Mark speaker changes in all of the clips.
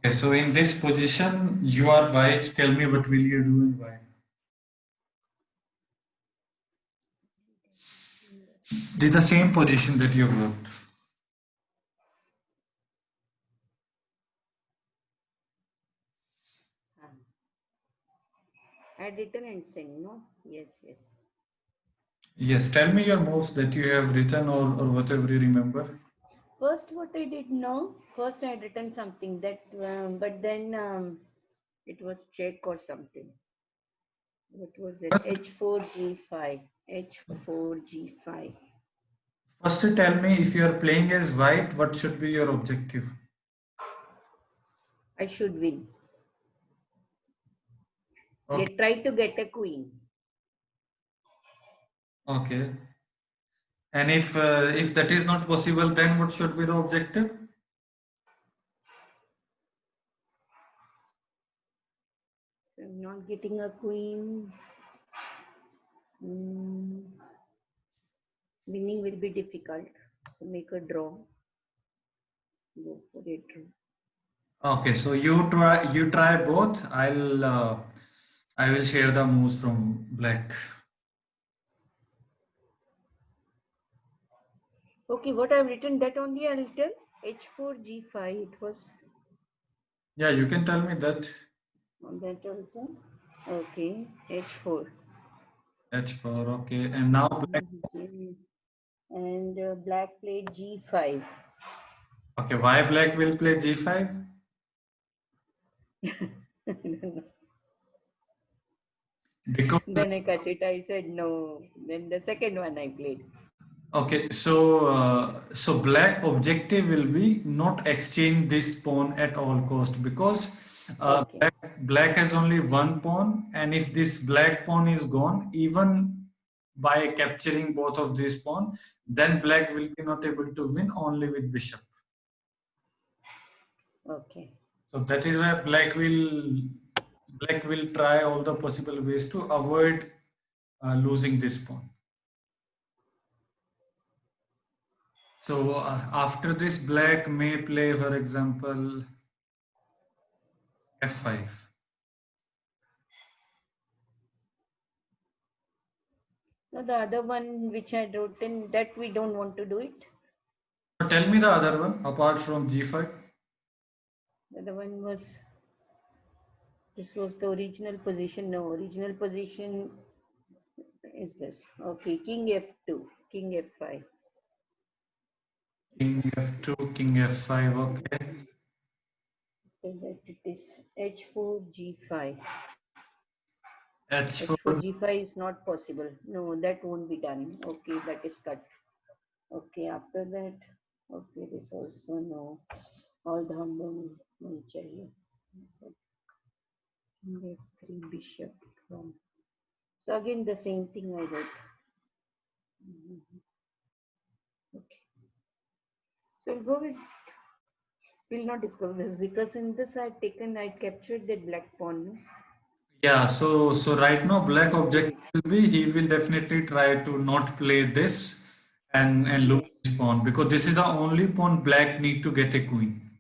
Speaker 1: Okay, so in this position, you are white. Tell me what will you do in white? Did the same position that you worked.
Speaker 2: I had written and sent, no? Yes, yes.
Speaker 1: Yes, tell me your moves that you have written or whatever you remember.
Speaker 2: First, what I did know, first I had written something that, but then it was check or something. What was it?
Speaker 1: First,
Speaker 2: H4G5. H4G5.
Speaker 1: first tell me if you are playing as white, what should be your objective?
Speaker 2: I should win.
Speaker 1: Okay.
Speaker 2: They try to get a queen.
Speaker 1: Okay. And if that is not possible, then what should be the objective?
Speaker 2: So I'm not getting a queen. Winning will be difficult. So make a draw. Go for a draw.
Speaker 1: Okay, so you try both. I will share the moves from black.
Speaker 2: Okay, what I've written that only I'll tell. H4G5. It was
Speaker 1: Yeah, you can tell me that.
Speaker 2: on that also. Okay, H4.
Speaker 1: H4, okay. And now black.
Speaker 2: And black played G5.
Speaker 1: Okay, why black will play G5? Because
Speaker 2: Then I cut it. I said no. Then the second one I played.
Speaker 1: okay, so black objective will be not exchange this pawn at all cost because
Speaker 2: Okay.
Speaker 1: black has only one pawn, and if this black pawn is gone, even by capturing both of these pawn, then black will be not able to win only with bishop.
Speaker 2: Okay.
Speaker 1: So that is why black will try all the possible ways to avoid losing this pawn. So after this, black may play, for example, f5.
Speaker 2: Now the other one which I wrote in that we don't want to do it.
Speaker 1: So tell me the other one apart from g5.
Speaker 2: The other one was this was the original position. No, original position is this. Okay, King F2, King F5.
Speaker 1: King f2, king f5. Okay.
Speaker 2: So that it is H4 G5.
Speaker 1: h4.
Speaker 2: H4 G5 is not possible. No, that won't be done. Okay, that is cut. Okay, after that, okay, this also no. All the humble नहीं चाहिए. King F3 bishop from. So again the same thing I wrote. Okay. So we'll go with. We'll not discuss this because in this I captured that black pawn. No?
Speaker 1: Yeah, so right now black objective will be he will definitely try to not play this and lose
Speaker 2: Yes.
Speaker 1: this pawn because this is the only pawn black need to get a queen.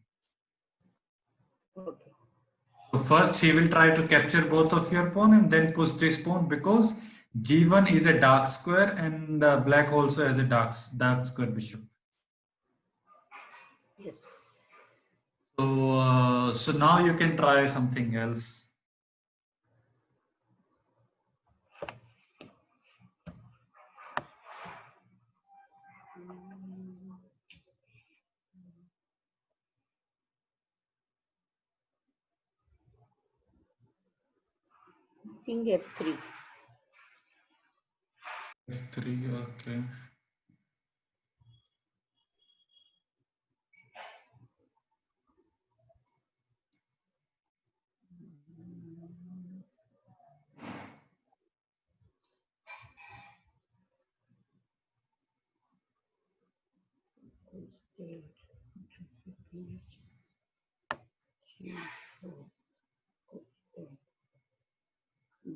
Speaker 2: Okay.
Speaker 1: So first he will try to capture both of your pawn and then push this pawn because g1 is a dark square and black also has a dark square bishop.
Speaker 2: Yes.
Speaker 1: So now you can try something else.
Speaker 2: King F3.
Speaker 1: f3, okay.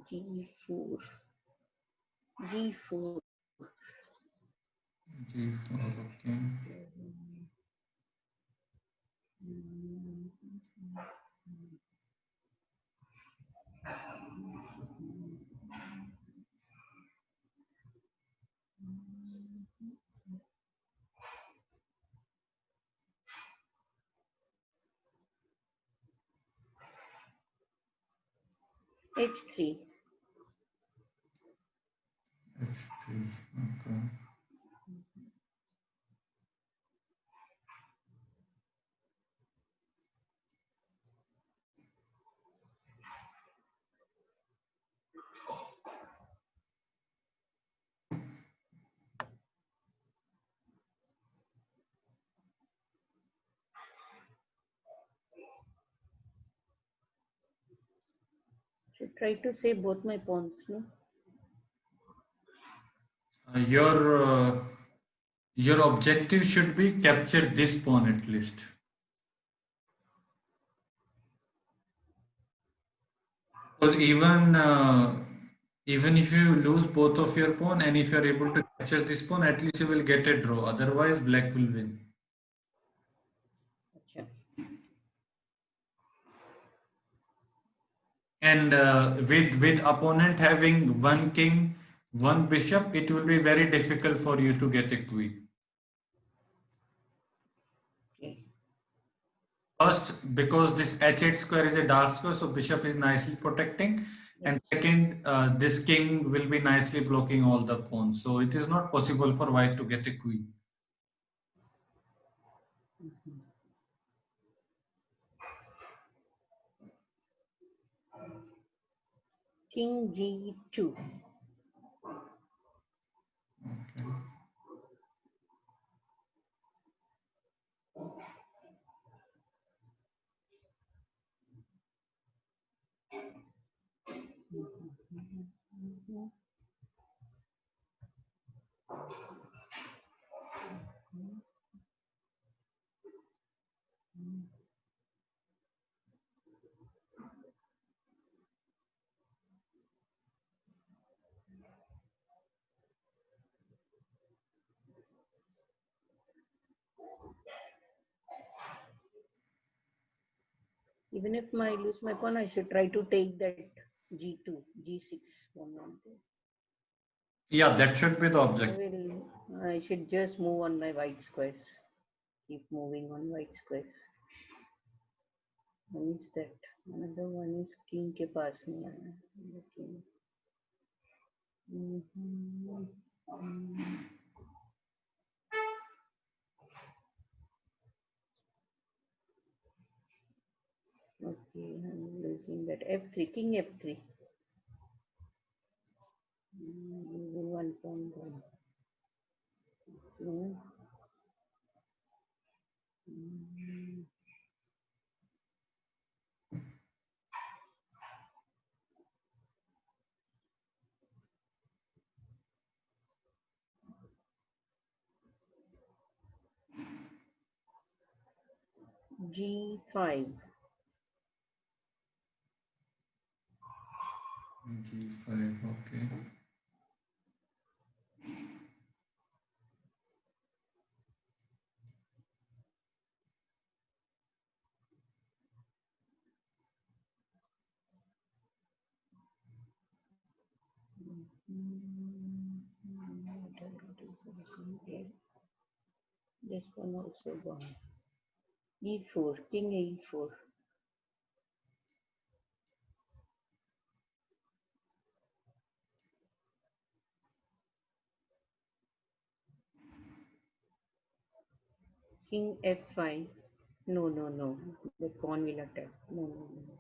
Speaker 2: G4. G4.
Speaker 1: g4, okay.
Speaker 2: H3.
Speaker 1: H3. Okay.
Speaker 2: Should try to save both my pawns, no?
Speaker 1: Your objective should be capture this pawn at least. Because even if you lose both of your pawn and if you are able to capture this pawn, at least you will get a draw. Otherwise, black will win.
Speaker 2: Acha.
Speaker 1: And with opponent having one king, one bishop, it will be very difficult for you to get a queen.
Speaker 2: Okay.
Speaker 1: First, because this h8 square is a dark square, so bishop is nicely protecting. And second, this king will be nicely blocking all the pawns. So it is not possible for white to get a queen.
Speaker 2: Mhm. King G2.
Speaker 1: Okay.
Speaker 2: Mhm. Even if I lose my pawn, I should try to take that G2, G6 pawn on there.
Speaker 1: Yeah, that should be the object.
Speaker 2: I should just move on my white squares. Keep moving on white squares. One is that. Another one is king के पास नहीं आना. The king. Mhm. Okay, I'm losing that F3, king F3. Losing one pawn down. Okay. G5.
Speaker 1: G5, okay.
Speaker 2: This one also gone. E4, king E4. King F5. No, no, no. The pawn will attack. No, no, no.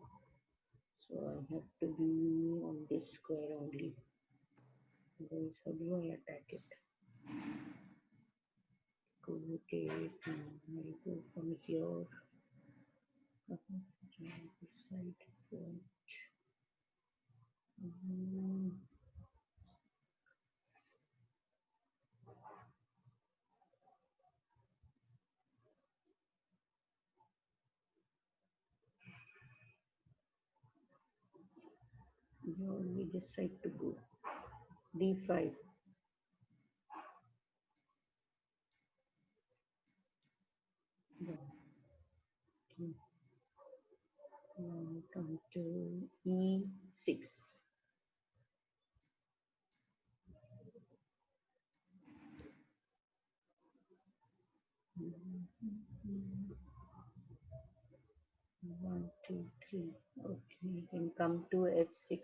Speaker 2: So I have to be on this square only. Otherwise, how do I attack it? Go take, I go from here. This side. You only decide to go. D5. Then now come to E6. One, two, three. Okay. You can come to f6.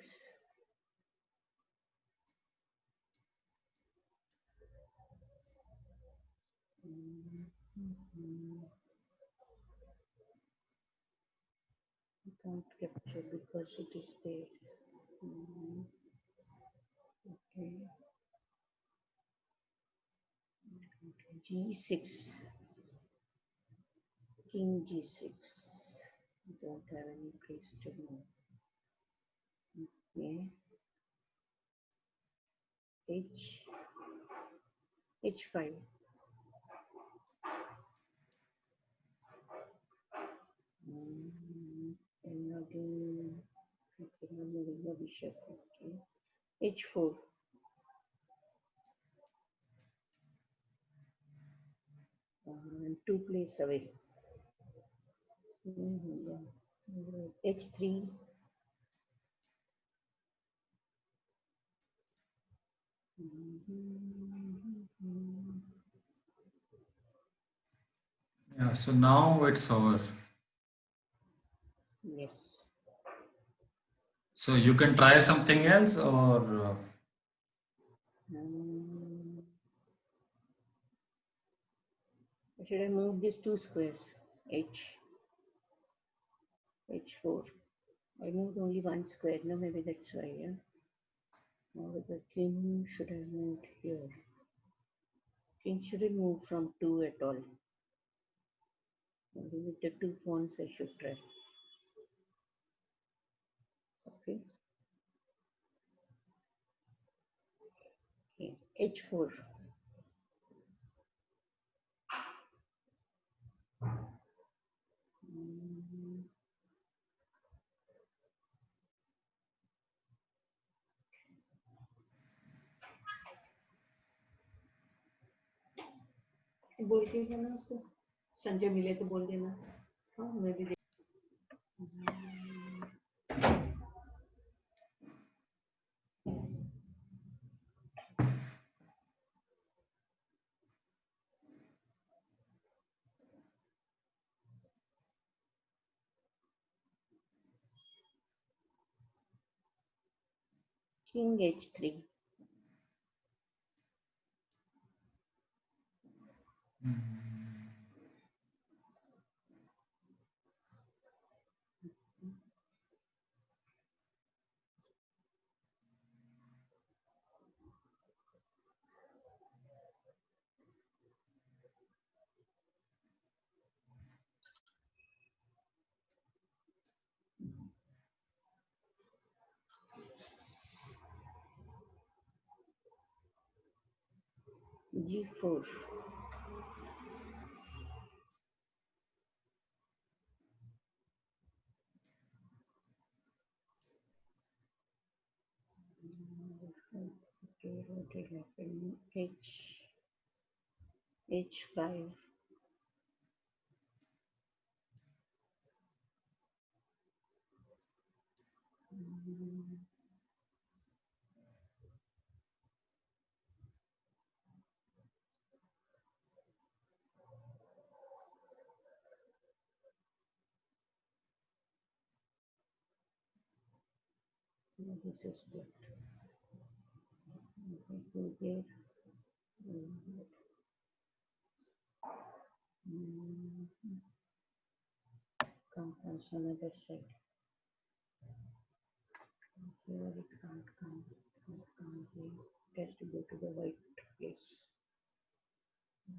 Speaker 2: You can't capture because it is there. Okay. G6. King G6. Don't have any place to move. Okay. H5. And again, okay, I'm moving the bishop. Okay. H4. And 2 plays away. H3.
Speaker 1: Yeah, so now it's over.
Speaker 2: Yes.
Speaker 1: So you can try something else or
Speaker 2: Should I move these 2 squares? H4. I moved only 1 square. No, maybe that's why. Yeah. Now with the king, should I move here? King shouldn't move from 2 at all. Only with the 2 pawns I should try. Okay. Okay. H4. बोल के जाना उसको संजय मिले तो बोल देना हाँ मैं भी King H3. G4. Okay, what will happen? H5. This is good. Go there. Come from some other side. Here it can't come. Can't come here. It has to go to the white place.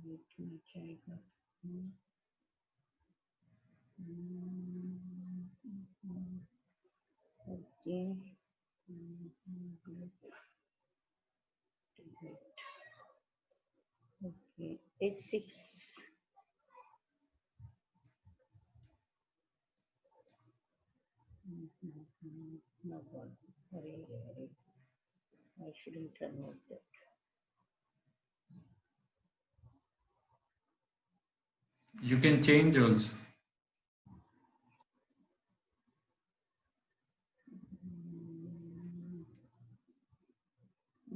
Speaker 2: White match I got. Okay. Okay. H6. No problem. I shouldn't remove that.
Speaker 1: you can change also.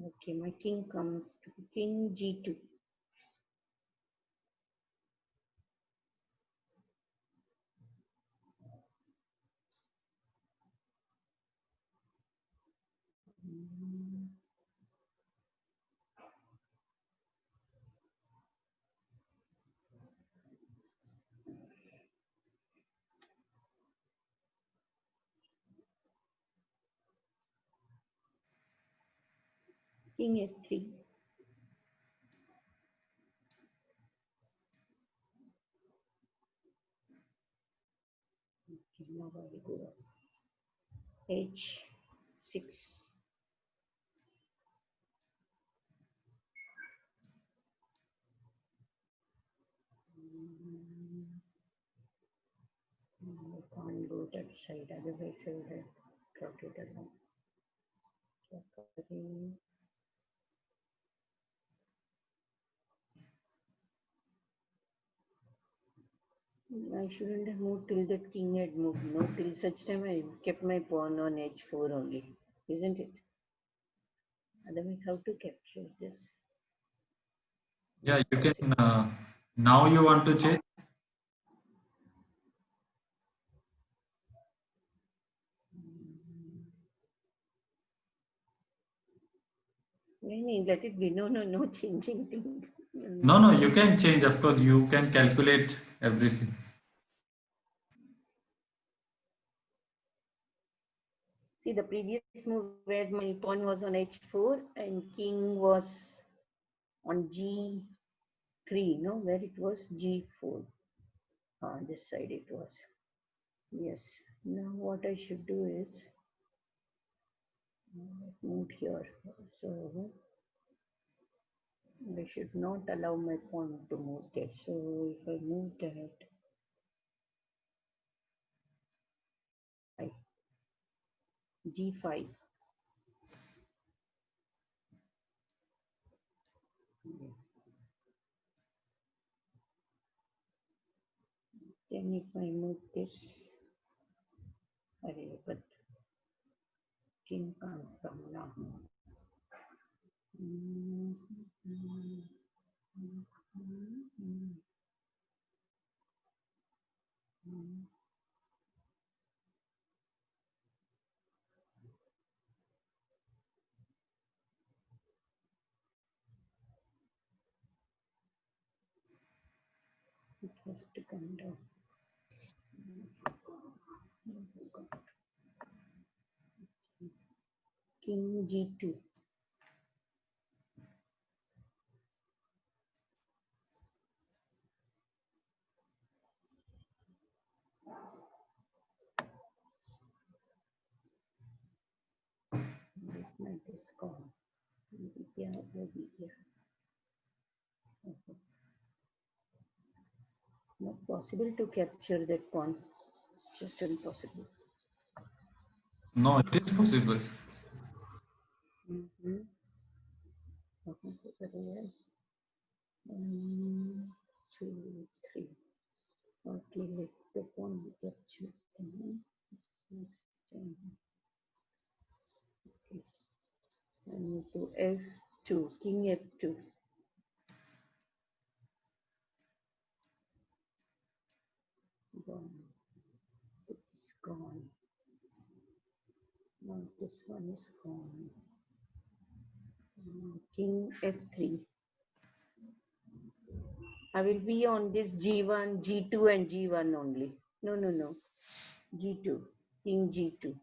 Speaker 2: Okay, my king comes to king G2. King F3. Okay, now I will go up. H6. I can't go that side, otherwise I would have brought it along. Okay. I shouldn't have moved till the king had moved. No, till such time I kept my pawn on h4 only, isn't it? Otherwise, how to capture this?
Speaker 1: Yeah, you can. Now you want to change?
Speaker 2: Let it be. No, no, no changing thing.
Speaker 1: No, no, you can change. Of course, you can calculate everything.
Speaker 2: See the previous move where my pawn was on h4 and king was on g3, no, where it was g4. This side it was. Yes. Now what I should do is move here. So I should not allow my pawn to move there. So if I move that, g5. Yes. Then if I move this, but king can't come now. It has to come down. King g2. This knight is gone. Yeah, yeah. Okay. Not possible to capture that pawn. Just impossible.
Speaker 1: No, it is possible.
Speaker 2: Okay, 1, 2, 3. Okay, let the pawn be captured. Okay. I move to f2, king f2. Gone. This is gone. Now this one is gone. King f3. I will be on this g1, g2 and g1 only. No, no, no. g2, king g2.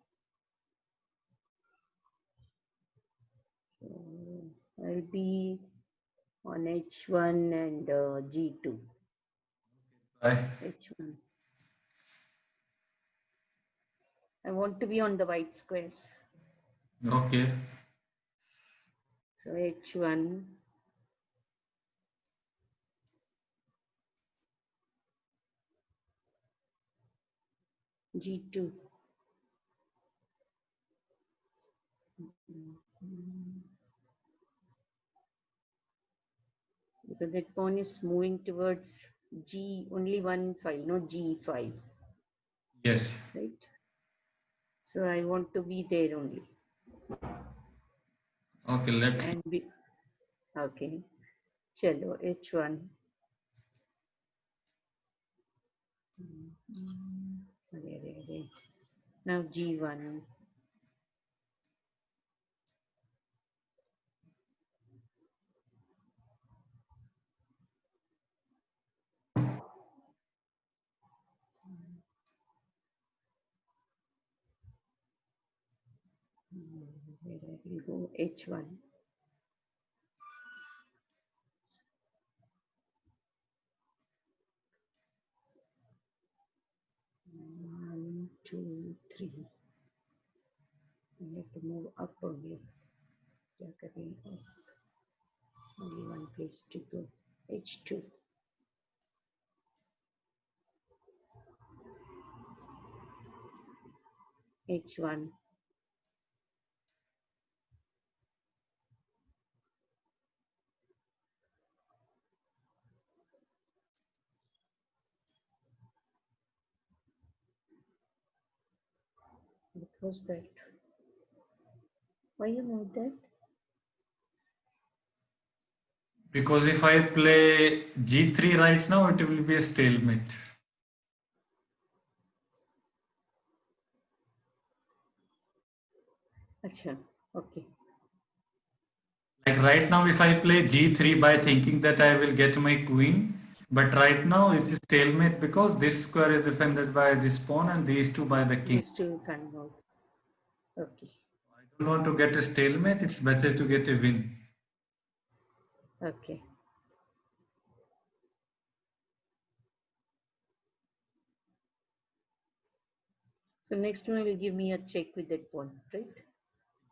Speaker 2: So I'll be on h1 and g2.
Speaker 1: Bye.
Speaker 2: h1. I want to be on the white squares.
Speaker 1: Okay.
Speaker 2: So h1. g2. Because that pawn is moving towards g, only one file, no g5.
Speaker 1: Yes.
Speaker 2: Right? So I want to be there only.
Speaker 1: Okay, let's.
Speaker 2: And be, okay. Chalo, h1. Now g1. Where I will go h1. One, two, three. I have to move up only. Jack again up. Only one place to go. H2. H1. What was that? Why you moved that?
Speaker 1: Because if I play G3 right now, it will be a stalemate.
Speaker 2: Acha, okay.
Speaker 1: Like right now, if I play G3 by thinking that I will get my queen, but right now it is stalemate because this square is defended by this pawn and these two by the king.
Speaker 2: These two can't move. Okay.
Speaker 1: I don't want to get a stalemate, it's better to get a win.
Speaker 2: Okay. So next one will give me a check with that pawn, right?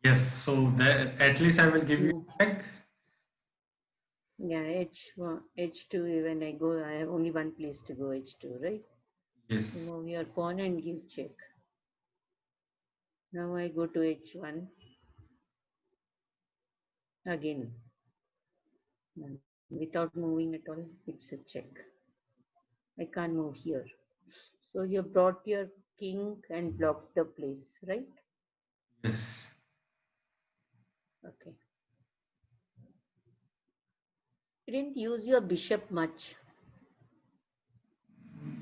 Speaker 1: Yes, so that, at least I will give you a check.
Speaker 2: Yeah, H1, H2, when I go, I have only one place to go, H2, right?
Speaker 1: Yes.
Speaker 2: Remove your pawn and give check. Now I go to H1. Again. Without moving at all, it's a check. I can't move here. So you brought your king and blocked the place, right?
Speaker 1: Yes.
Speaker 2: Okay. You didn't use your bishop much.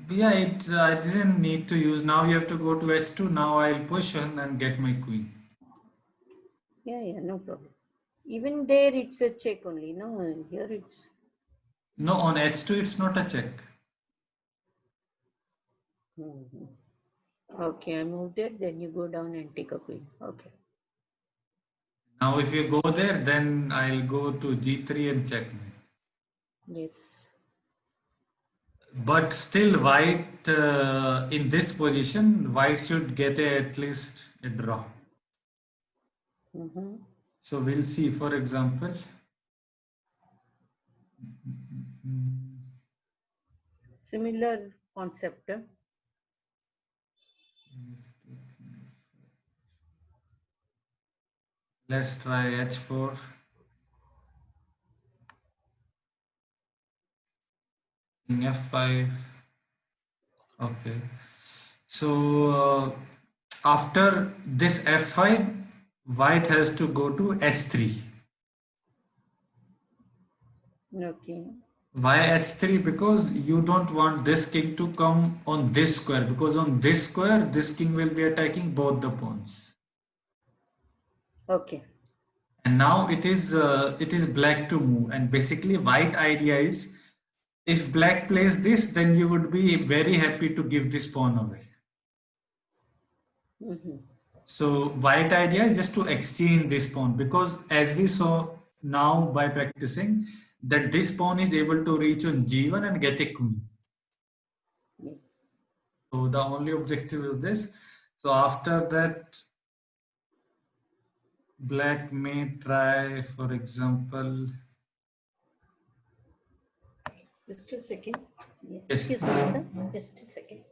Speaker 1: Yeah, I didn't need to use. Now you have to go to H2. Now I'll push and get my queen.
Speaker 2: Yeah, no problem. Even there, it's a check only. No, here it's.
Speaker 1: No, on H2 it's not a check.
Speaker 2: Okay, I moved it. Then you go down and take a queen. Okay.
Speaker 1: Now if you go there, then I'll go to G3 and checkmate.
Speaker 2: Yes.
Speaker 1: But still white in this position, white should get at least a draw. So we'll see, for example.
Speaker 2: Similar concept. Huh?
Speaker 1: Let's try H4. King F5. Okay. So after this F5, white has to go to H3.
Speaker 2: Okay.
Speaker 1: Why H3? Because you don't want this king to come on this square, because on this square, this king will be attacking both the pawns.
Speaker 2: Okay.
Speaker 1: And now it is black to move, and basically white idea is if black plays this, then you would be very happy to give this pawn away. So white idea is just to exchange this pawn, because as we saw now by practicing that this pawn is able to reach on G1 and get a queen.
Speaker 2: Yes.
Speaker 1: So the only objective is this. So after that, black may try, for example.
Speaker 2: Just a second. Yeah.
Speaker 1: Yes.
Speaker 2: Excuse me, sir. Just a second.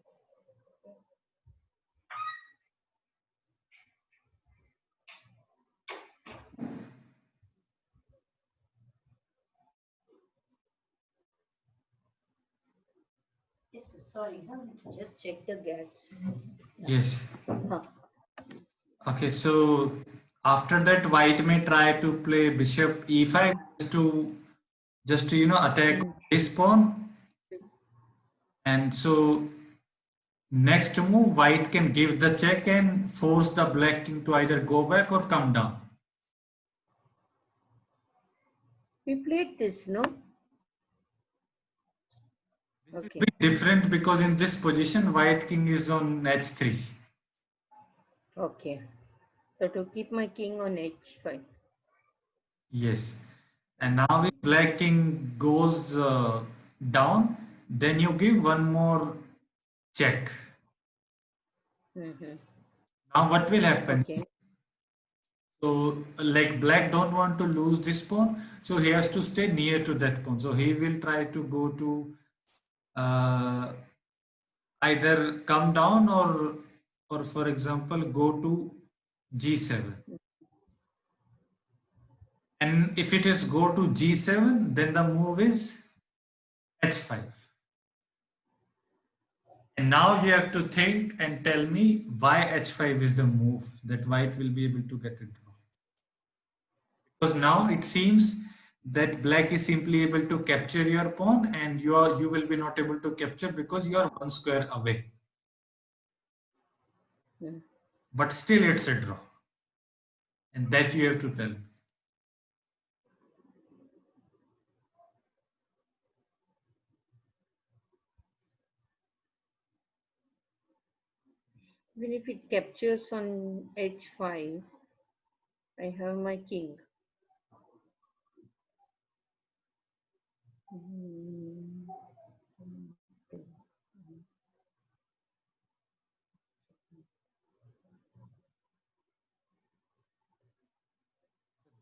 Speaker 2: Yes, sorry. Just check the gas.
Speaker 1: Yes.
Speaker 2: Huh.
Speaker 1: Okay, so after that, white may try to play bishop e5 just to attack this pawn. And so next move, white can give the check and force the black king to either go back or come down.
Speaker 2: We played this, no?
Speaker 1: This
Speaker 2: Okay.
Speaker 1: is a bit different because in this position, white king is on h3.
Speaker 2: Okay. So to keep my king on h5.
Speaker 1: Yes. And now if black king goes down, then you give one more check.
Speaker 2: Mm-hmm.
Speaker 1: Now what will happen?
Speaker 2: Okay.
Speaker 1: So like black don't want to lose this pawn, so he has to stay near to that pawn. So he will try to go to uh, either come down or for example go to g7. And if it is go to g7, then the move is h5. And now you have to think and tell me why h5 is the move that white will be able to get it draw. Because now it seems that black is simply able to capture your pawn and you will be not able to capture because you are one square away.
Speaker 2: Mm.
Speaker 1: But still it's a draw. And that you have to tell.
Speaker 2: Even if it captures on h5, I have my king. Mm.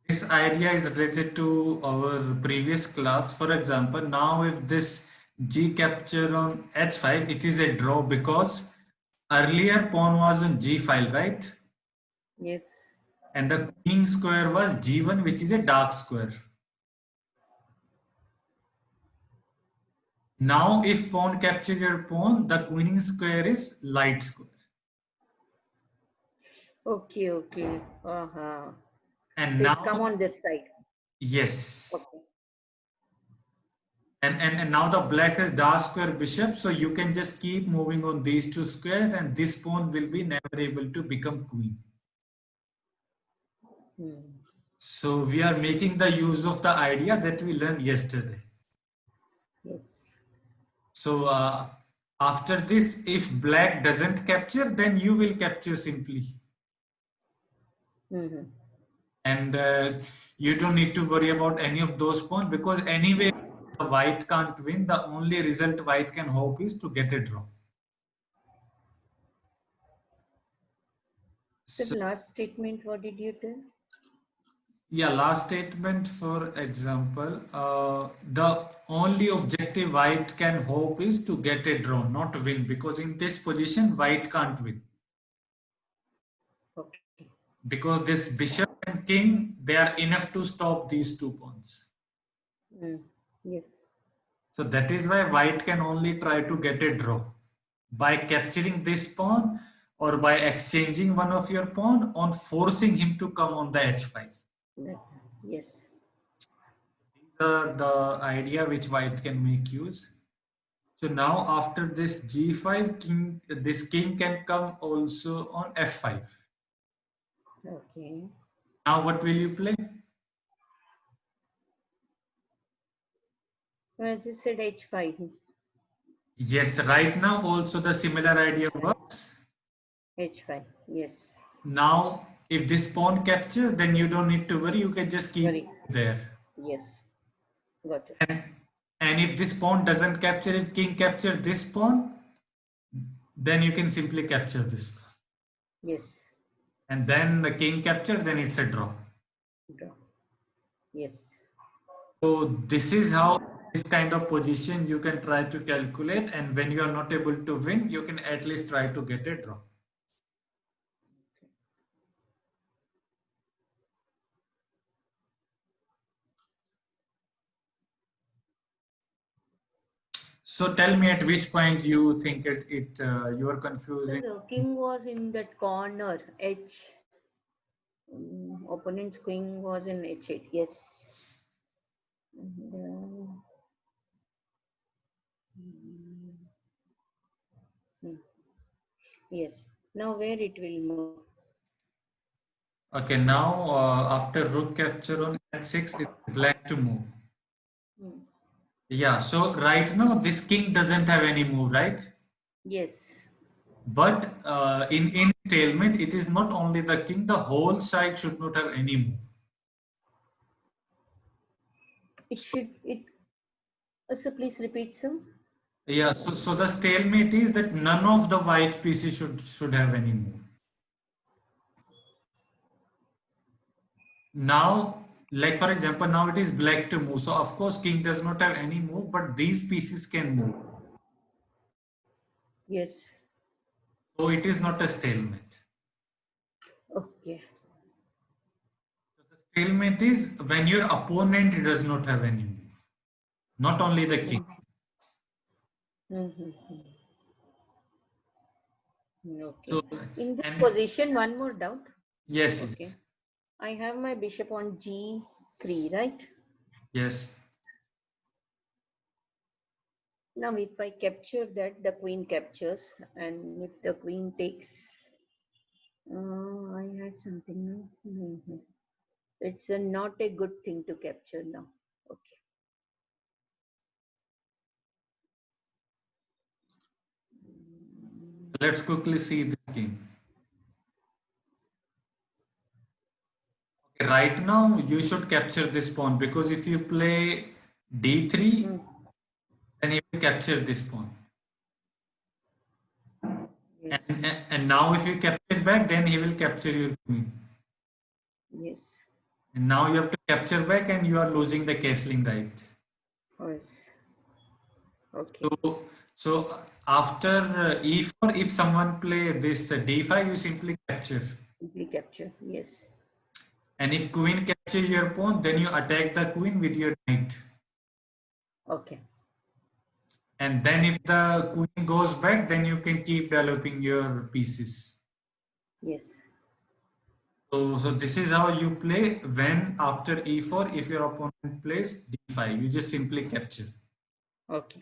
Speaker 1: This idea is related to our previous class. For example, now if this G capture on H5, it is a draw because earlier pawn was on G file, right?
Speaker 2: Yes.
Speaker 1: And the queen square was G1, which is a dark square. Now if pawn capture your pawn, the queen square is light square.
Speaker 2: Okay, okay. Uh-huh.
Speaker 1: And
Speaker 2: So it's come
Speaker 1: now,
Speaker 2: on this side.
Speaker 1: yes.
Speaker 2: Okay.
Speaker 1: And now the black has dark square bishop, so you can just keep moving on these two squares and this pawn will be never able to become queen.
Speaker 2: Hmm.
Speaker 1: So we are making the use of the idea that we learned yesterday.
Speaker 2: Yes.
Speaker 1: So after this, if black doesn't capture, then you will capture simply.
Speaker 2: Mm-hmm.
Speaker 1: And you don't need to worry about any of those pawns because anyway, the white can't win. The only result white can hope is to get a draw.
Speaker 2: So
Speaker 1: So,
Speaker 2: the last statement, what did you tell?
Speaker 1: yeah, last statement, for example, the only objective white can hope is to get a draw, not win, because in this position, white can't win.
Speaker 2: Okay.
Speaker 1: Because this bishop and king, they are enough to stop these two pawns.
Speaker 2: Mm. Yes.
Speaker 1: So that is why white can only try to get a draw by capturing this pawn or by exchanging one of your pawn on forcing him to come on the h5.
Speaker 2: That, yes.
Speaker 1: These are the idea which white can make use. So now after this g5, this king can come also on f5.
Speaker 2: Okay.
Speaker 1: Now what will you play?
Speaker 2: So as you said, h5.
Speaker 1: Yes, right now also the similar idea works.
Speaker 2: h5. Yes.
Speaker 1: Now, if this pawn captures, then you don't need to worry. You can just keep
Speaker 2: Very.
Speaker 1: there.
Speaker 2: Yes. Got it.
Speaker 1: And, and if this pawn doesn't capture, if king captures this pawn, then you can simply capture this pawn.
Speaker 2: Yes.
Speaker 1: And then the king capture, then it's a draw.
Speaker 2: Draw. Yes.
Speaker 1: So this is how this kind of position you can try to calculate. And when you are not able to win, you can at least try to get a draw. So tell me at which point you think you are
Speaker 2: So
Speaker 1: confusing.
Speaker 2: the king was in that corner, h. Opponent's king was in h8. Yes. And, hmm. Yes. Now where it will move?
Speaker 1: Okay, now after rook capture on h6, it's black to move.
Speaker 2: Hmm.
Speaker 1: Yeah, so right now this king doesn't have any move, right?
Speaker 2: Yes.
Speaker 1: But in stalemate, it is not only the king, the whole side should not have any move.
Speaker 2: It should, it, so please repeat, sir.
Speaker 1: Yeah, so the stalemate is that none of the white pieces should have any move. Now, like for example, now it is black to move. So of course, king does not have any move, but these pieces can move.
Speaker 2: Yes.
Speaker 1: So it is not a stalemate.
Speaker 2: Okay.
Speaker 1: So the stalemate is when your opponent does not have any move, not only the king.
Speaker 2: Mm-hmm. Okay.
Speaker 1: So
Speaker 2: In this
Speaker 1: and
Speaker 2: position, one more doubt.
Speaker 1: yes,
Speaker 2: Okay.
Speaker 1: yes,
Speaker 2: I have my bishop on g3, right?
Speaker 1: yes.
Speaker 2: Now, if I capture that, the queen captures, and if the queen takes, I had something now. It's not a good thing to capture now. Okay.
Speaker 1: Let's quickly see this game. Okay, right now, you should capture this pawn because if you play d3, then he will capture this pawn.
Speaker 2: Yes.
Speaker 1: And now if you capture back, then he will capture your queen.
Speaker 2: Yes.
Speaker 1: And now you have to capture back and you are losing the castling right.
Speaker 2: Yes. Okay.
Speaker 1: So after e4, if someone play this d5, you simply capture.
Speaker 2: Simply capture. Yes.
Speaker 1: And if queen capture your pawn, then you attack the queen with your knight.
Speaker 2: Okay.
Speaker 1: And then if the queen goes back, then you can keep developing your pieces.
Speaker 2: Yes.
Speaker 1: So this is how you play when after e4, if your opponent plays d5, you just simply capture.
Speaker 2: Okay.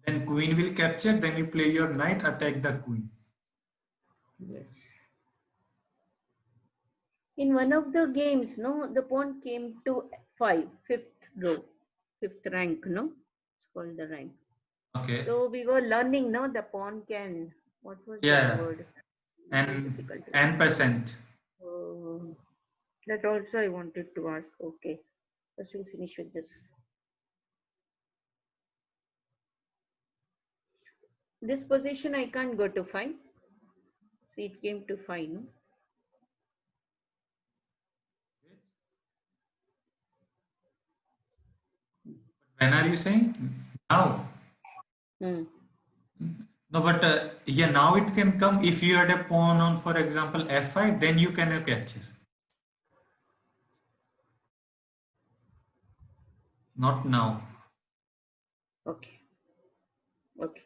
Speaker 1: Then queen will capture, then you play your knight, attack the queen.
Speaker 2: Yes. In one of the games, no, the pawn came to fifth row, fifth rank, no? It's called the rank.
Speaker 1: Okay.
Speaker 2: So we were learning, no, the pawn can, what was that
Speaker 1: Yeah.
Speaker 2: word?
Speaker 1: And percent.
Speaker 2: That also I wanted to ask. Okay. First we'll finish with this. This position I can't go to 5. See, it came to 5, no?
Speaker 1: When are you saying? Now.
Speaker 2: Hmm.
Speaker 1: No, but yeah, now it can come if you had a pawn on, for example, f5, then you can capture. Not now.
Speaker 2: Okay. Okay.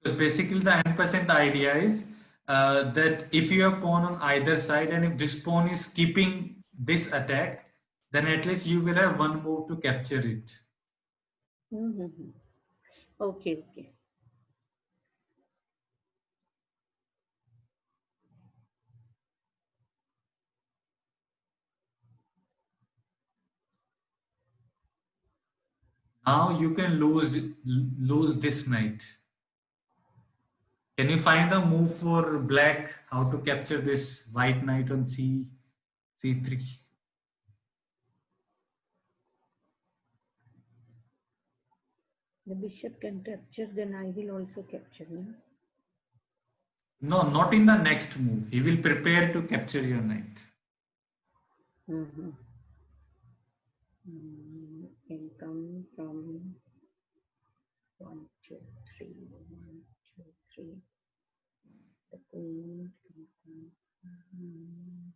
Speaker 1: Because basically the n% idea is that if you have pawn on either side and if this pawn is keeping this attack, then at least you will have one move to capture it.
Speaker 2: Mm-hmm. Okay. Okay.
Speaker 1: Now you can lose this knight. Can you find a move for black how to capture this white knight on c3?
Speaker 2: The bishop can capture, then I will also capture, no?
Speaker 1: No, not in the next move. He will prepare to capture your knight.
Speaker 2: Mm-hmm. Can come from 1, 2, 3, 1, 2, 3. The queen can come.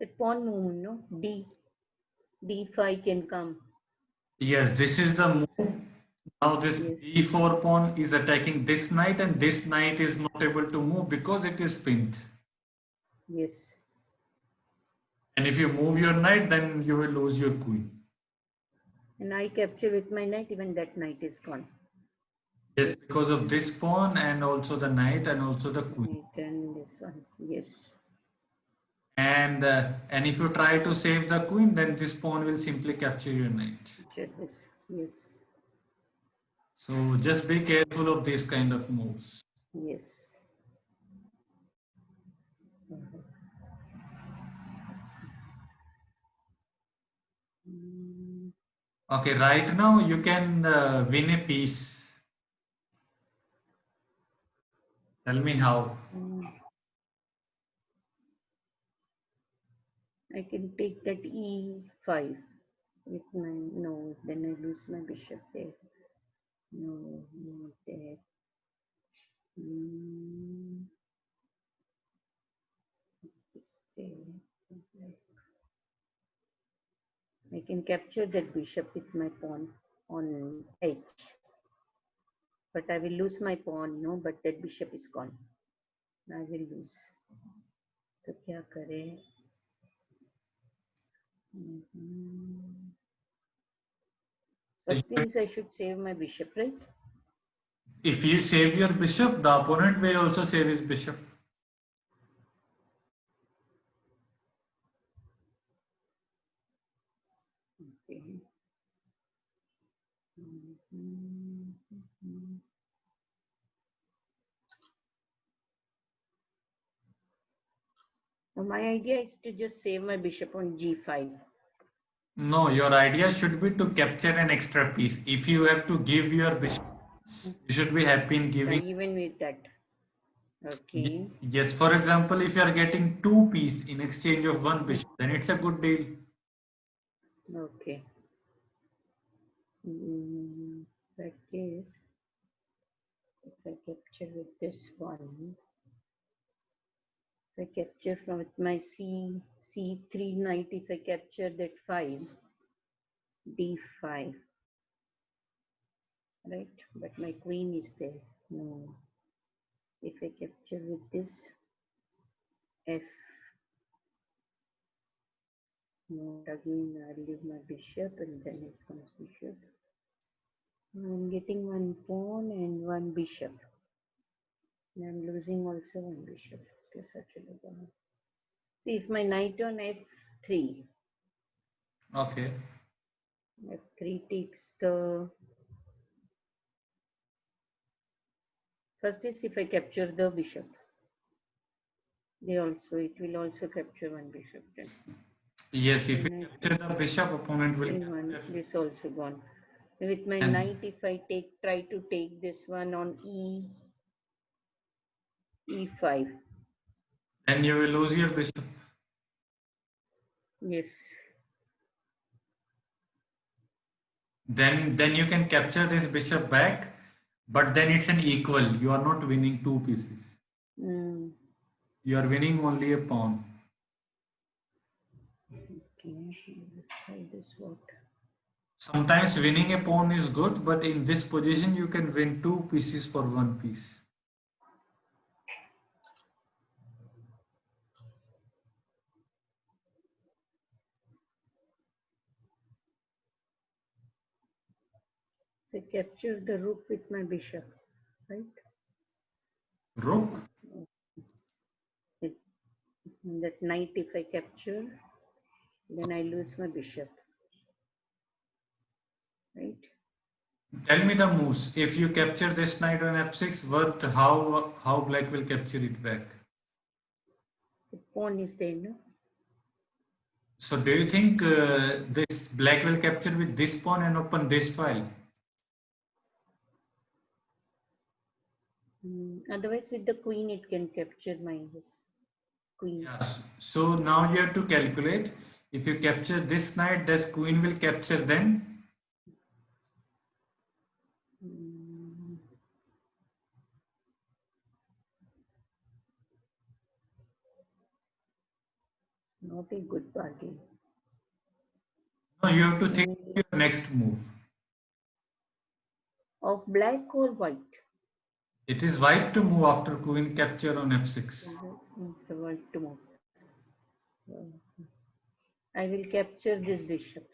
Speaker 2: The pawn move, no? D5 can come.
Speaker 1: Yes, this is the move. Now this
Speaker 2: Yes.
Speaker 1: d4 pawn is attacking this knight and this knight is not able to move because it is pinned.
Speaker 2: Yes.
Speaker 1: And if you move your knight, then you will lose your queen.
Speaker 2: And I capture with my knight, even that knight is gone.
Speaker 1: Yes, because of this pawn and also the knight and also the queen.
Speaker 2: Knight and this one. Yes.
Speaker 1: And if you try to save the queen, then this pawn will simply capture your knight.
Speaker 2: Capture this. Yes.
Speaker 1: So just be careful of these kind of moves.
Speaker 2: Yes. Mm,
Speaker 1: Okay, right now you can win a piece. Tell me how.
Speaker 2: mm. I can take that e5 with my, no, then I lose my bishop there. No, not there. Mm, there. I can capture that bishop with my pawn on h, but I will lose my pawn, no, but that bishop is gone. I will lose. तो क्या करें? First thing is I should save my bishop, right?
Speaker 1: If you save your bishop, the opponent will also save his bishop.
Speaker 2: Okay. So my idea is to just save my bishop on g5.
Speaker 1: No, your idea should be to capture an extra piece. If you have to give your bishop, you should be happy in giving.
Speaker 2: Even with that. Okay.
Speaker 1: Yes, for example, if you are getting two pieces in exchange of one bishop, then it's a good deal.
Speaker 2: Okay. That case, if I capture with this one, if I capture from with my c3 knight, if I capture that 5, d5, right? But my queen is there. No. If I capture with this f, no, again I'll leave my bishop and then it comes bishop. I'm getting one pawn and one bishop. And I'm losing also one bishop. See, if my knight on f3,
Speaker 1: Okay.
Speaker 2: f3 takes the, first is if I capture the bishop, it will also capture one bishop then.
Speaker 1: Yes, if you capture the bishop, opponent will capture.
Speaker 2: This also gone. With my
Speaker 1: And
Speaker 2: knight, if I try to take this one on e5,
Speaker 1: then you will lose your bishop.
Speaker 2: yes,
Speaker 1: Then you can capture this bishop back, but then it's an equal. You are not winning two pieces.
Speaker 2: mm,
Speaker 1: You are winning only a pawn.
Speaker 2: okay, let's try this what?
Speaker 1: Sometimes winning a pawn is good, but in this position you can win two pieces for one piece.
Speaker 2: I capture the rook with my bishop, right?
Speaker 1: Rook?
Speaker 2: That knight, if I capture, then I lose my bishop, right?
Speaker 1: Tell me the moves. If you capture this knight on f6, how black will capture it back?
Speaker 2: The pawn is there, no?
Speaker 1: So do you think this black will capture with this pawn and open this file?
Speaker 2: Otherwise, with the queen, it can capture my queen.
Speaker 1: Yes. So now you have to calculate. If you capture this knight, this queen will capture then.
Speaker 2: Not a good bargain.
Speaker 1: No, you have to think your next move.
Speaker 2: Of black or white?
Speaker 1: It is white to move after queen capture on f6.
Speaker 2: The white to move. I will capture this bishop.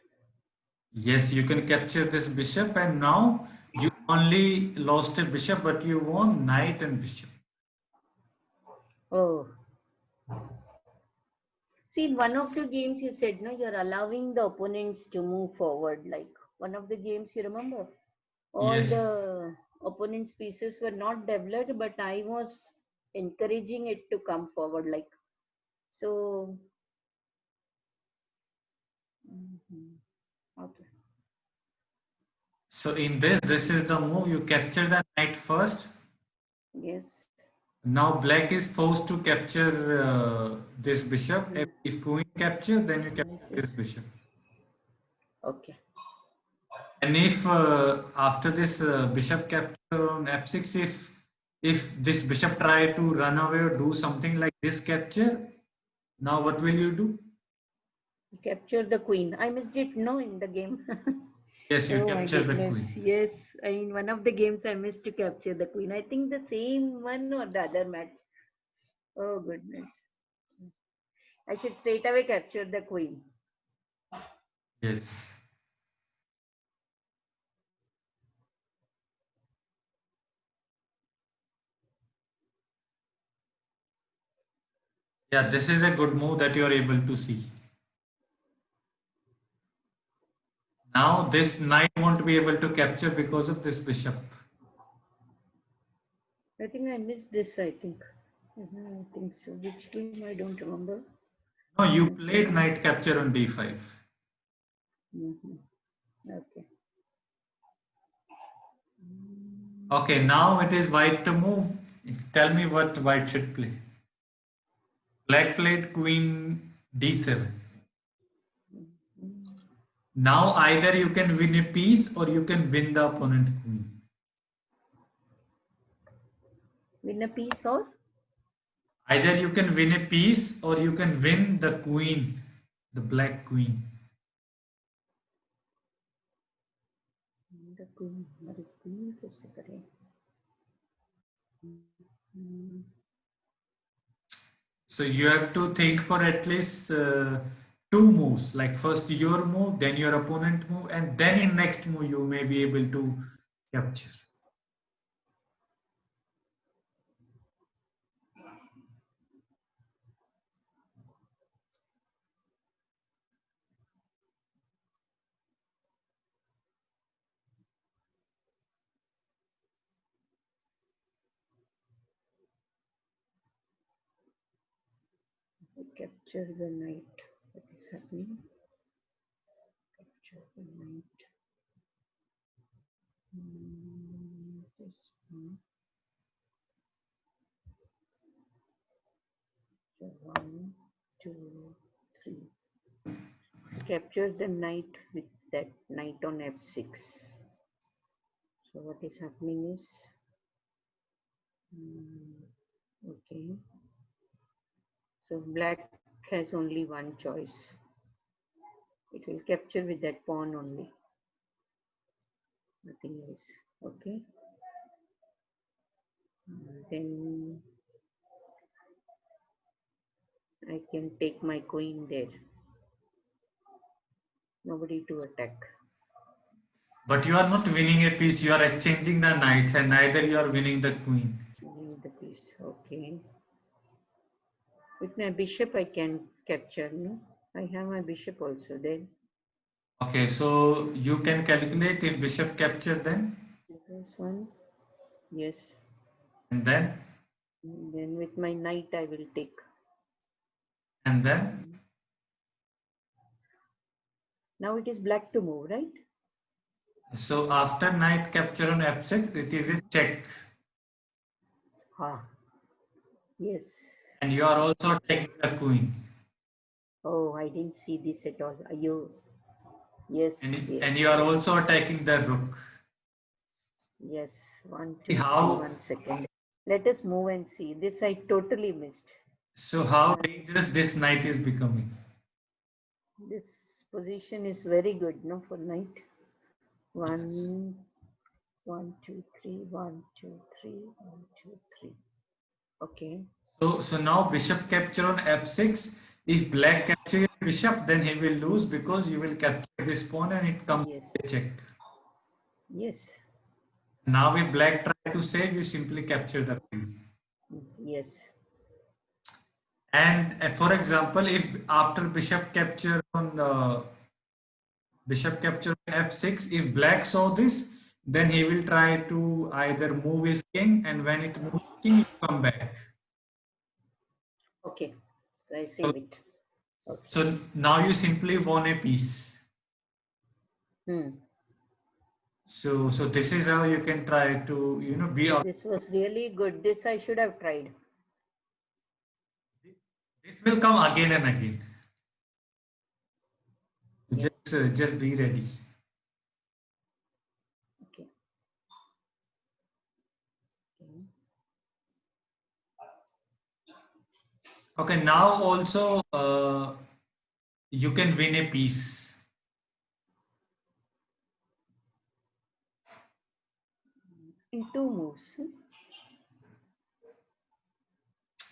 Speaker 1: Yes, you can capture this bishop, and now you only lost a bishop, but you won knight and bishop.
Speaker 2: Oh. See, in one of the games you said, no, you're allowing the opponents to move forward. Like one of the games, you remember? All
Speaker 1: Yes.
Speaker 2: the opponent's pieces were not developed, but I was encouraging it to come forward. Like so. Mhm. Okay.
Speaker 1: So in this is the move. You capture the knight first.
Speaker 2: Yes.
Speaker 1: Now black is forced to capture this bishop.
Speaker 2: Mm.
Speaker 1: If queen capture, then you capture
Speaker 2: Like
Speaker 1: this
Speaker 2: this.
Speaker 1: bishop.
Speaker 2: Okay.
Speaker 1: And if after this bishop capture on f6, if this bishop try to run away or do something like this capture, now what will you do?
Speaker 2: Capture the queen. I missed it, no, in the game.
Speaker 1: Yes, you
Speaker 2: Oh my
Speaker 1: capture the
Speaker 2: goodness.
Speaker 1: queen.
Speaker 2: Yes. In one of the games, I missed to capture the queen. I think the same one or the other match. Oh goodness. I should straight away capture the queen.
Speaker 1: Yes. Yeah, this is a good move that you are able to see. Now this knight won't be able to capture because of this bishop.
Speaker 2: I think I missed this, I think. I think so. Which game? I don't remember.
Speaker 1: No, you
Speaker 2: Okay.
Speaker 1: played knight capture on d5.
Speaker 2: Hmm. Okay.
Speaker 1: Okay, now it is white to move. Tell me what white should play. Black played queen d7. Now either you can win a piece or you can win the opponent queen.
Speaker 2: Win a piece or?
Speaker 1: Either you can win a piece or you can win the queen, the black queen.
Speaker 2: The queen. अरे queen कैसे करें? Hmm.
Speaker 1: So you have to think for at least two moves. Like first your move, then your opponent move, and then in next move you may be able to capture.
Speaker 2: Capture the knight. What is happening? Capture the knight. This one. So 1, 2, 3. Capture the knight with that knight on f6. So what is happening is, okay. So black has only one choice. It will capture with that pawn only. Nothing else. Okay. Then I can take my queen there. Nobody to attack.
Speaker 1: But you are not winning a piece, you are exchanging the knights, and neither you are winning the queen.
Speaker 2: Leave the piece. Okay. With my bishop I can capture, no? I have my bishop also there.
Speaker 1: Okay, so you can calculate if bishop capture
Speaker 2: This one. Yes.
Speaker 1: and then,
Speaker 2: Then with my knight I will take.
Speaker 1: and then.
Speaker 2: Now it is black to move, right?
Speaker 1: So after knight capture on f6, it is a check.
Speaker 2: Ah, yes.
Speaker 1: And you are also taking the queen.
Speaker 2: Oh, I didn't see this at all. You, yes, yes,
Speaker 1: And you are also attacking the rook.
Speaker 2: yes. One,
Speaker 1: See
Speaker 2: two, three.
Speaker 1: how,
Speaker 2: 1 second. Let us move and see. This I totally missed.
Speaker 1: so how dangerous this knight is becoming.
Speaker 2: This position is very good, no, for knight.
Speaker 1: Yes.
Speaker 2: 1, 1, 2, 3. 1, 2, 3. 1, 2, 3. Okay.
Speaker 1: So now bishop capture on f6. If black capture your bishop, then he will lose because you will capture this pawn and it comes
Speaker 2: Yes.
Speaker 1: to a check.
Speaker 2: Yes.
Speaker 1: Now if black try to save, you simply capture the queen.
Speaker 2: Yes.
Speaker 1: And for example, if after bishop capture on bishop capture f6, if black saw this, then he will try to either move his king, and when it moves king, you come back.
Speaker 2: Okay. So I
Speaker 1: So,
Speaker 2: save it. Okay.
Speaker 1: so now you simply won a piece.
Speaker 2: Hmm.
Speaker 1: So this is how you can try to, be out.
Speaker 2: This was really good. This I should have tried.
Speaker 1: This will come again and again.
Speaker 2: Yes.
Speaker 1: Just be ready.
Speaker 2: Okay. Okay.
Speaker 1: Okay, now also you can win a piece.
Speaker 2: In two moves.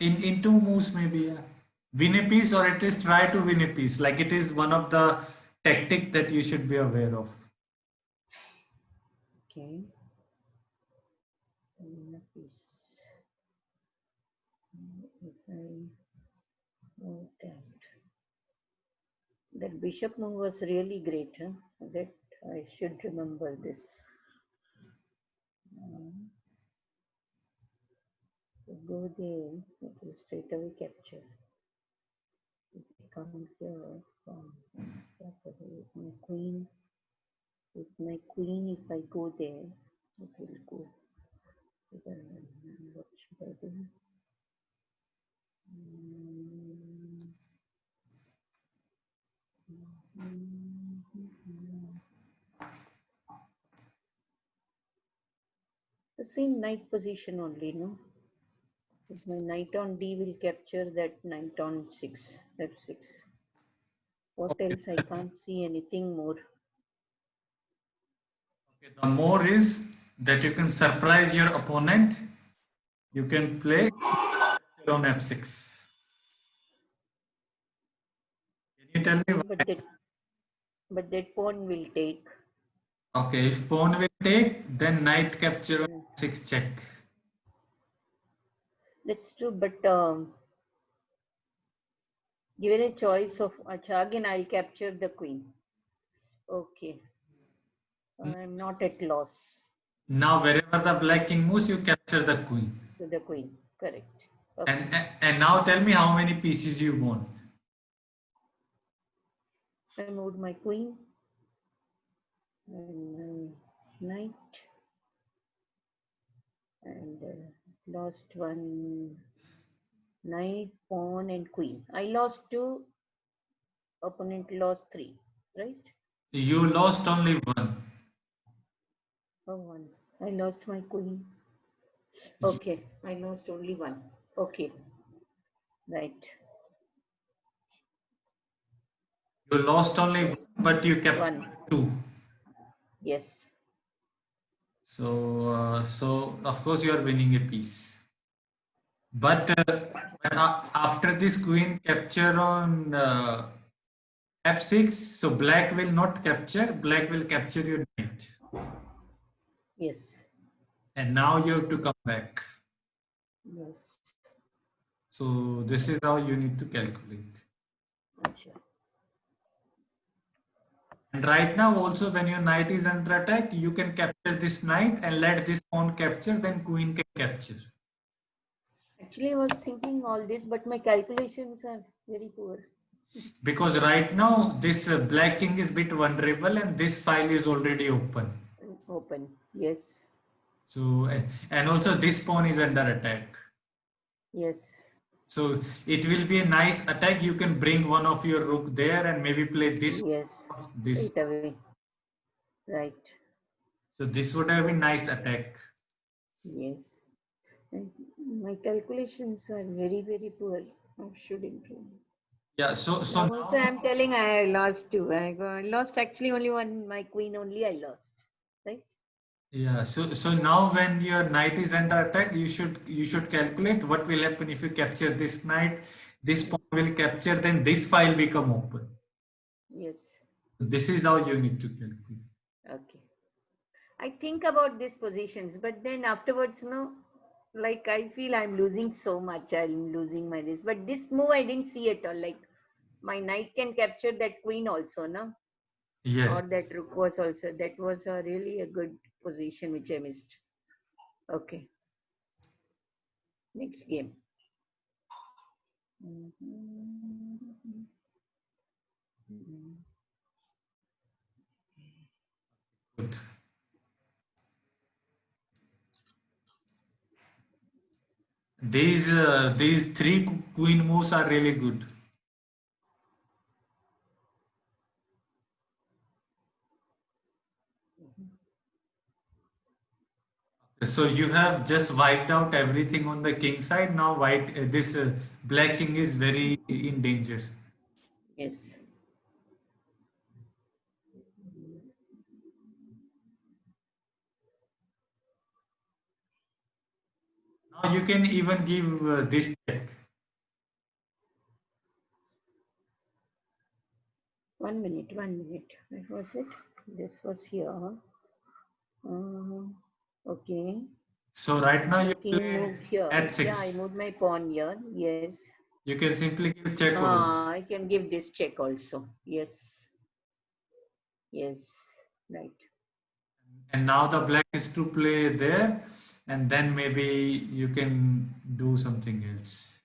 Speaker 1: In two moves, maybe, yeah. Win a piece, or at least try to win a piece. Like, it is one of the tactic that you should be aware of.
Speaker 2: Okay. Win a piece. If I move that bishop move was really great. Huh? That I should remember this. Go there, it will straight away capture. If I come here from with my queen, if I go there, it will go. What should I do? The same knight position only, no? If my knight on D will capture that knight on 6, f6. What
Speaker 1: Okay.
Speaker 2: else? I can't see anything more.
Speaker 1: Okay, the more is that you can surprise your opponent. You can play on f6. Can you tell me
Speaker 2: But
Speaker 1: why?
Speaker 2: that pawn will take.
Speaker 1: Okay, if pawn will take, then knight capture on
Speaker 2: Yeah,
Speaker 1: f6 check.
Speaker 2: that's true, but given a choice of Acha, again I'll capture the queen. Okay, I'm not at loss
Speaker 1: Now, wherever the black king moves, you capture the queen.
Speaker 2: to the queen. Correct.
Speaker 1: And,
Speaker 2: Okay.
Speaker 1: and now tell me how many pieces you won.
Speaker 2: I moved my queen and my knight and lost one knight, pawn, and queen. I lost two, opponent lost three, right?
Speaker 1: You lost only one.
Speaker 2: Oh, one. I lost my queen.
Speaker 1: You,
Speaker 2: Okay, I lost only one. Okay, right.
Speaker 1: you lost only one,
Speaker 2: Lost
Speaker 1: but you captured
Speaker 2: one.
Speaker 1: two.
Speaker 2: Yes.
Speaker 1: So of course you are winning a piece. But after this queen capture on f6, so black will not capture. Black will capture your knight,
Speaker 2: Yes.
Speaker 1: and now you have to come back.
Speaker 2: Yes.
Speaker 1: So this is how you need to calculate.
Speaker 2: Acha.
Speaker 1: And right now also, when your knight is under attack, you can capture this knight and let this pawn capture, then queen can capture.
Speaker 2: Actually, I was thinking all this, but my calculations are very poor.
Speaker 1: Because right now this black king is bit vulnerable and this file is already open.
Speaker 2: Open. Yes.
Speaker 1: So and also this pawn is under attack.
Speaker 2: Yes.
Speaker 1: So it will be a nice attack. You can bring one of your rook there and maybe play
Speaker 2: Yes.
Speaker 1: this.
Speaker 2: Straight away. Right.
Speaker 1: So this would have been nice attack.
Speaker 2: Yes. And my calculations are very, very poor. I should improve.
Speaker 1: Yeah. So
Speaker 2: Now also
Speaker 1: now,
Speaker 2: I'm telling I lost two. I lost actually only one. My queen only I lost. Right?
Speaker 1: yeah. So now when your knight is under attack, you should calculate what will happen if you capture this knight. This pawn will capture. Then this file become open.
Speaker 2: Yes.
Speaker 1: This is how you need to calculate.
Speaker 2: Okay. I think about these positions, but then afterwards, no, like I feel I'm losing so much. I'm losing my this. But this move I didn't see at all. Like my knight can capture that queen also, no?
Speaker 1: Yes.
Speaker 2: Or that rook was also. That was really a good position which I missed. Okay. Next game.
Speaker 1: Good. These three queen moves are really good. So you have just wiped out everything on the king side. Now this black king is very in danger.
Speaker 2: Yes.
Speaker 1: Now you can even give this check.
Speaker 2: 1 minute, 1 minute. Where was it? This was here. Okay.
Speaker 1: So right now you
Speaker 2: King
Speaker 1: play
Speaker 2: moved here.
Speaker 1: h6.
Speaker 2: Yeah, I moved my pawn here. Yes.
Speaker 1: You can simply give check also.
Speaker 2: I can give this check also. Yes. Yes. Right.
Speaker 1: And now the black is to play there, and then maybe you can do something else.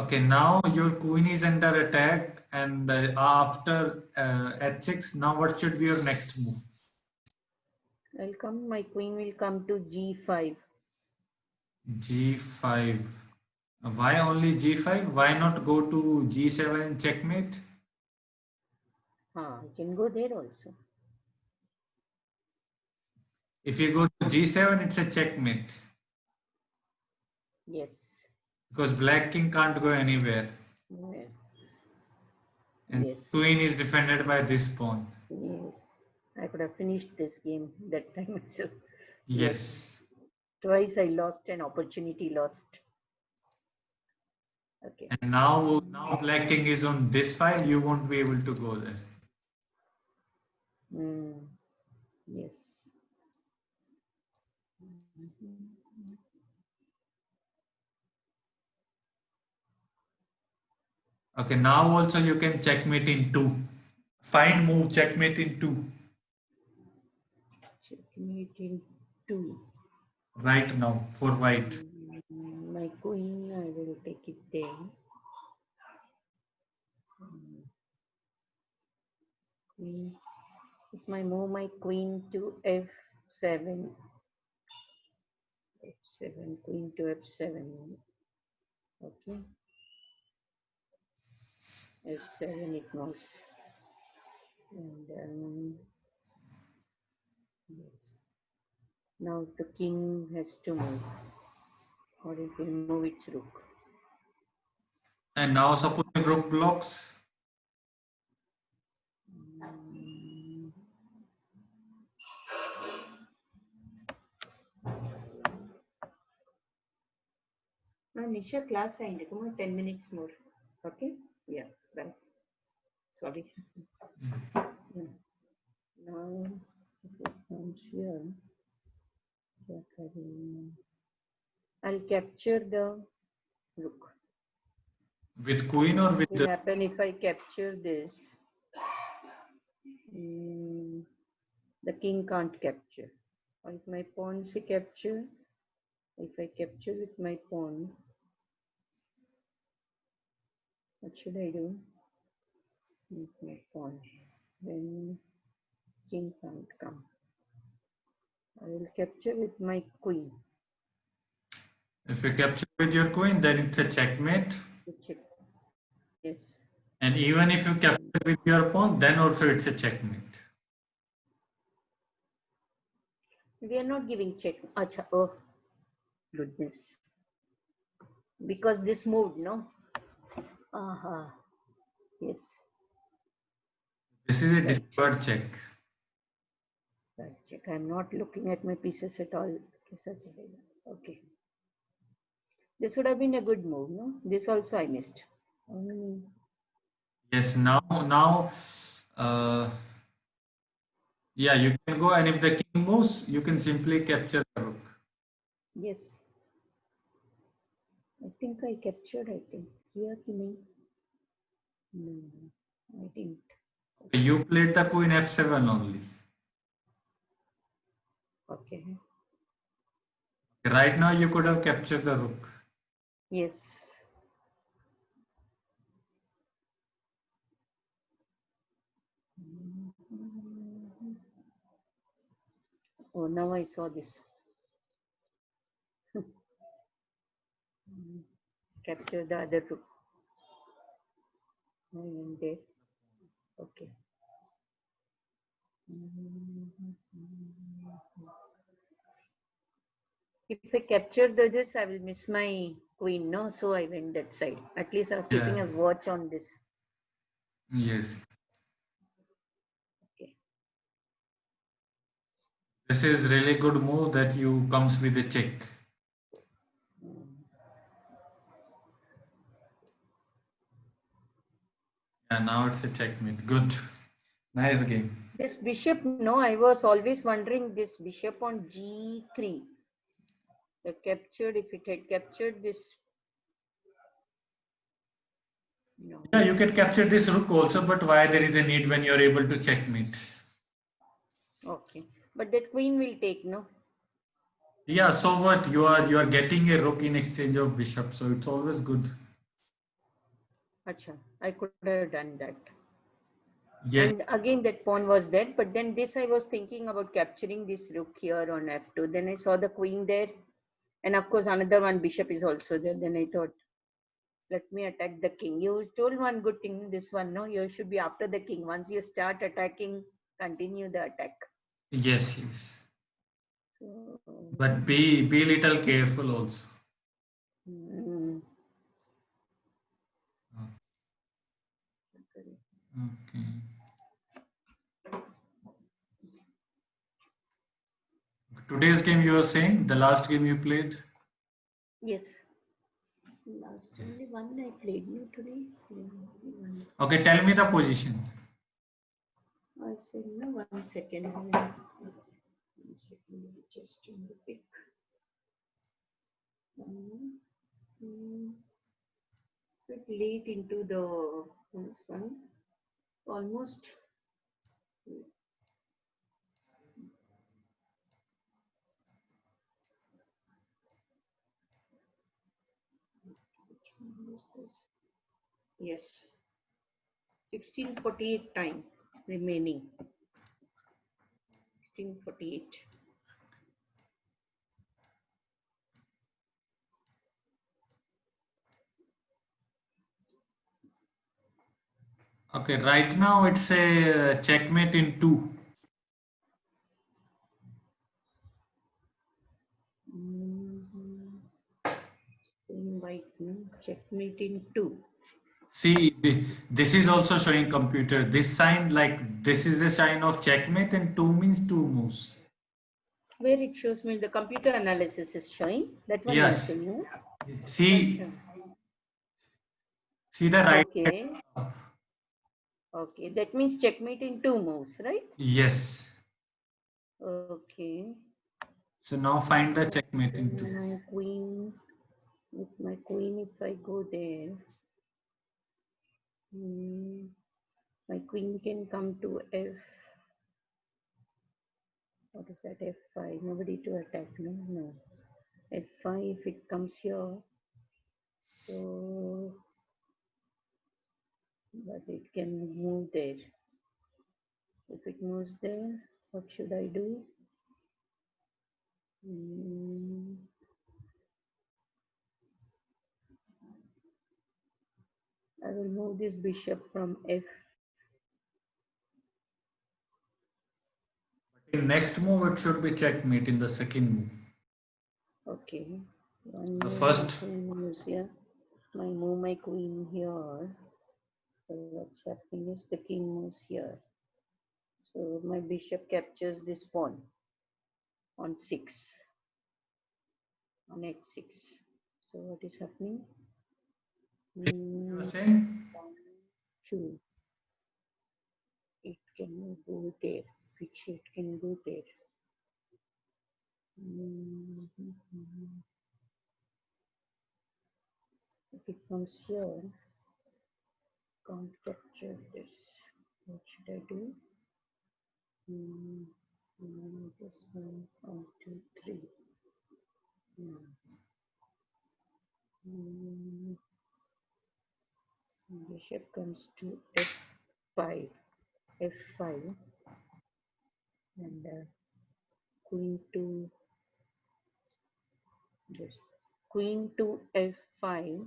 Speaker 1: Okay, now your queen is under attack, and after h6, now what should be your next move?
Speaker 2: My queen will come to g5.
Speaker 1: G5. Why only G5? Why not go to G7 and checkmate?
Speaker 2: I can go there also.
Speaker 1: If you go to G7, it's a checkmate.
Speaker 2: Yes.
Speaker 1: Because black king can't go anywhere.
Speaker 2: Yeah.
Speaker 1: And
Speaker 2: Yes.
Speaker 1: queen is defended by this pawn.
Speaker 2: Yes. I could have finished this game that time itself.
Speaker 1: Yes.
Speaker 2: Twice I lost an opportunity lost. Okay.
Speaker 1: And now black king is on this file, you won't be able to go there.
Speaker 2: Yes.
Speaker 1: Okay, now also you can checkmate in 2. Find move checkmate in 2.
Speaker 2: Checkmate in 2.
Speaker 1: Right now for white.
Speaker 2: My queen, I will take it there. If I move my queen to f7, f7, queen to f7. Okay. f7 it moves. And yes. Now the king has to move, or it will move its rook.
Speaker 1: And now suppose the rook blocks.
Speaker 2: Nisha, class ended. Come on, 10 minutes more. Okay? Yeah, right. Sorry. Yeah. Now, if it comes here, I'll capture the rook.
Speaker 1: With queen or with
Speaker 2: What will happen if I capture this? The king can't capture. Or if my pawn is capture, if I capture with my pawn, what should I do? With my pawn, then king can't come. I will capture with my queen.
Speaker 1: If you capture with your queen, then it's a checkmate.
Speaker 2: Check. Yes.
Speaker 1: And even if you capture with your pawn, then also it's a checkmate.
Speaker 2: We are not giving check. Acha, oh, goodness. Because this moved, no? Aha. Yes.
Speaker 1: This is a discovered check.
Speaker 2: Right, check. I'm not looking at my pieces at all. Okay. This would have been a good move, no? This also I missed.
Speaker 1: Yes, yeah, you can go, and if the king moves, you can simply capture the rook.
Speaker 2: Yes. I think I captured, I think. Here, Kimi. No, I didn't.
Speaker 1: You played the queen f7 only.
Speaker 2: Okay.
Speaker 1: Right now you could have captured the rook.
Speaker 2: Yes. Oh, now I saw this. Capture the other rook. I went there. Okay. If I capture this, I will miss my queen, no? So I went that side. At least I was keeping
Speaker 1: Yeah.
Speaker 2: a watch on this.
Speaker 1: Yes.
Speaker 2: Okay.
Speaker 1: This is really good move that you comes with a check. Yeah, now it's a checkmate. Good. Nice game.
Speaker 2: This bishop, no, I was always wondering this bishop on g3. Captured, if it had captured this. No.
Speaker 1: Yeah, you can capture this rook also, but why there is a need when you're able to checkmate?
Speaker 2: Okay. But that queen will take, no?
Speaker 1: Yeah, so what? You are getting a rook in exchange of bishop, so it's always good.
Speaker 2: Acha, I could have done that.
Speaker 1: Yes.
Speaker 2: And again, that pawn was dead. But then this, I was thinking about capturing this rook here on f2. Then I saw the queen there. And of course, another one bishop is also there. Then I thought, let me attack the king. You told one good thing, this one, no? You should be after the king. Once you start attacking, continue the attack.
Speaker 1: Yes, yes.
Speaker 2: So,
Speaker 1: But be little careful also.
Speaker 2: mm,
Speaker 1: Okay. Today's game you were saying, the last game you played?
Speaker 2: yes. Last only one I played no today. One.
Speaker 1: Okay, tell me the position.
Speaker 2: I said no. 1 second. 1 second. Just in the pick. Bit late into the this one. Almost. Which one is this? Yes. 16:48 time remaining. 16:48.
Speaker 1: Okay, right now it's a checkmate in two.
Speaker 2: White, no? Checkmate in two.
Speaker 1: See, this is also showing computer. This sign, like this is a sign of checkmate, and two means two moves.
Speaker 2: Where it shows me the computer analysis is showing. That one you are
Speaker 1: Yes.
Speaker 2: saying, no?
Speaker 1: See,
Speaker 2: Acha.
Speaker 1: see the right.
Speaker 2: Okay. Okay. That means checkmate in two moves, right?
Speaker 1: Yes.
Speaker 2: Okay.
Speaker 1: So now find the checkmate in two.
Speaker 2: Then my queen, with my queen, if I go there, my queen can come to F. What is that? F5. Nobody to attack, no? No. F5, if it comes here, so, but it can move there. If it moves there, what should I do? I will move this bishop from F.
Speaker 1: In next move, it should be checkmate in the second move.
Speaker 2: Okay. One
Speaker 1: The
Speaker 2: move, my
Speaker 1: first,
Speaker 2: queen moves here. My move my queen here. So what's happening is the king moves here. So my bishop captures this pawn on 6, on h6. So what is happening?
Speaker 1: you are saying?
Speaker 2: 1, 2. It can go there. Which it can go there. If it comes here, can't capture this. What should I do? This one, 2, 3. Bishop comes to f5, f5, and queen to this, queen to f5,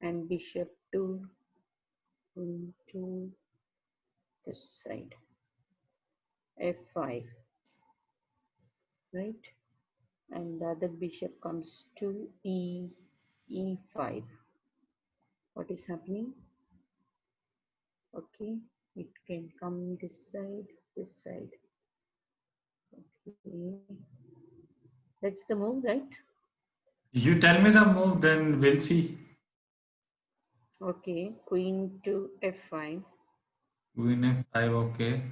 Speaker 2: and bishop to queen to this side, f5, right? And the other bishop comes to e5. What is happening? Okay, it can come this side, this side. Okay, that's the move, right?
Speaker 1: You tell me the move, then we'll see.
Speaker 2: Okay, queen to f5.
Speaker 1: Queen f5, okay.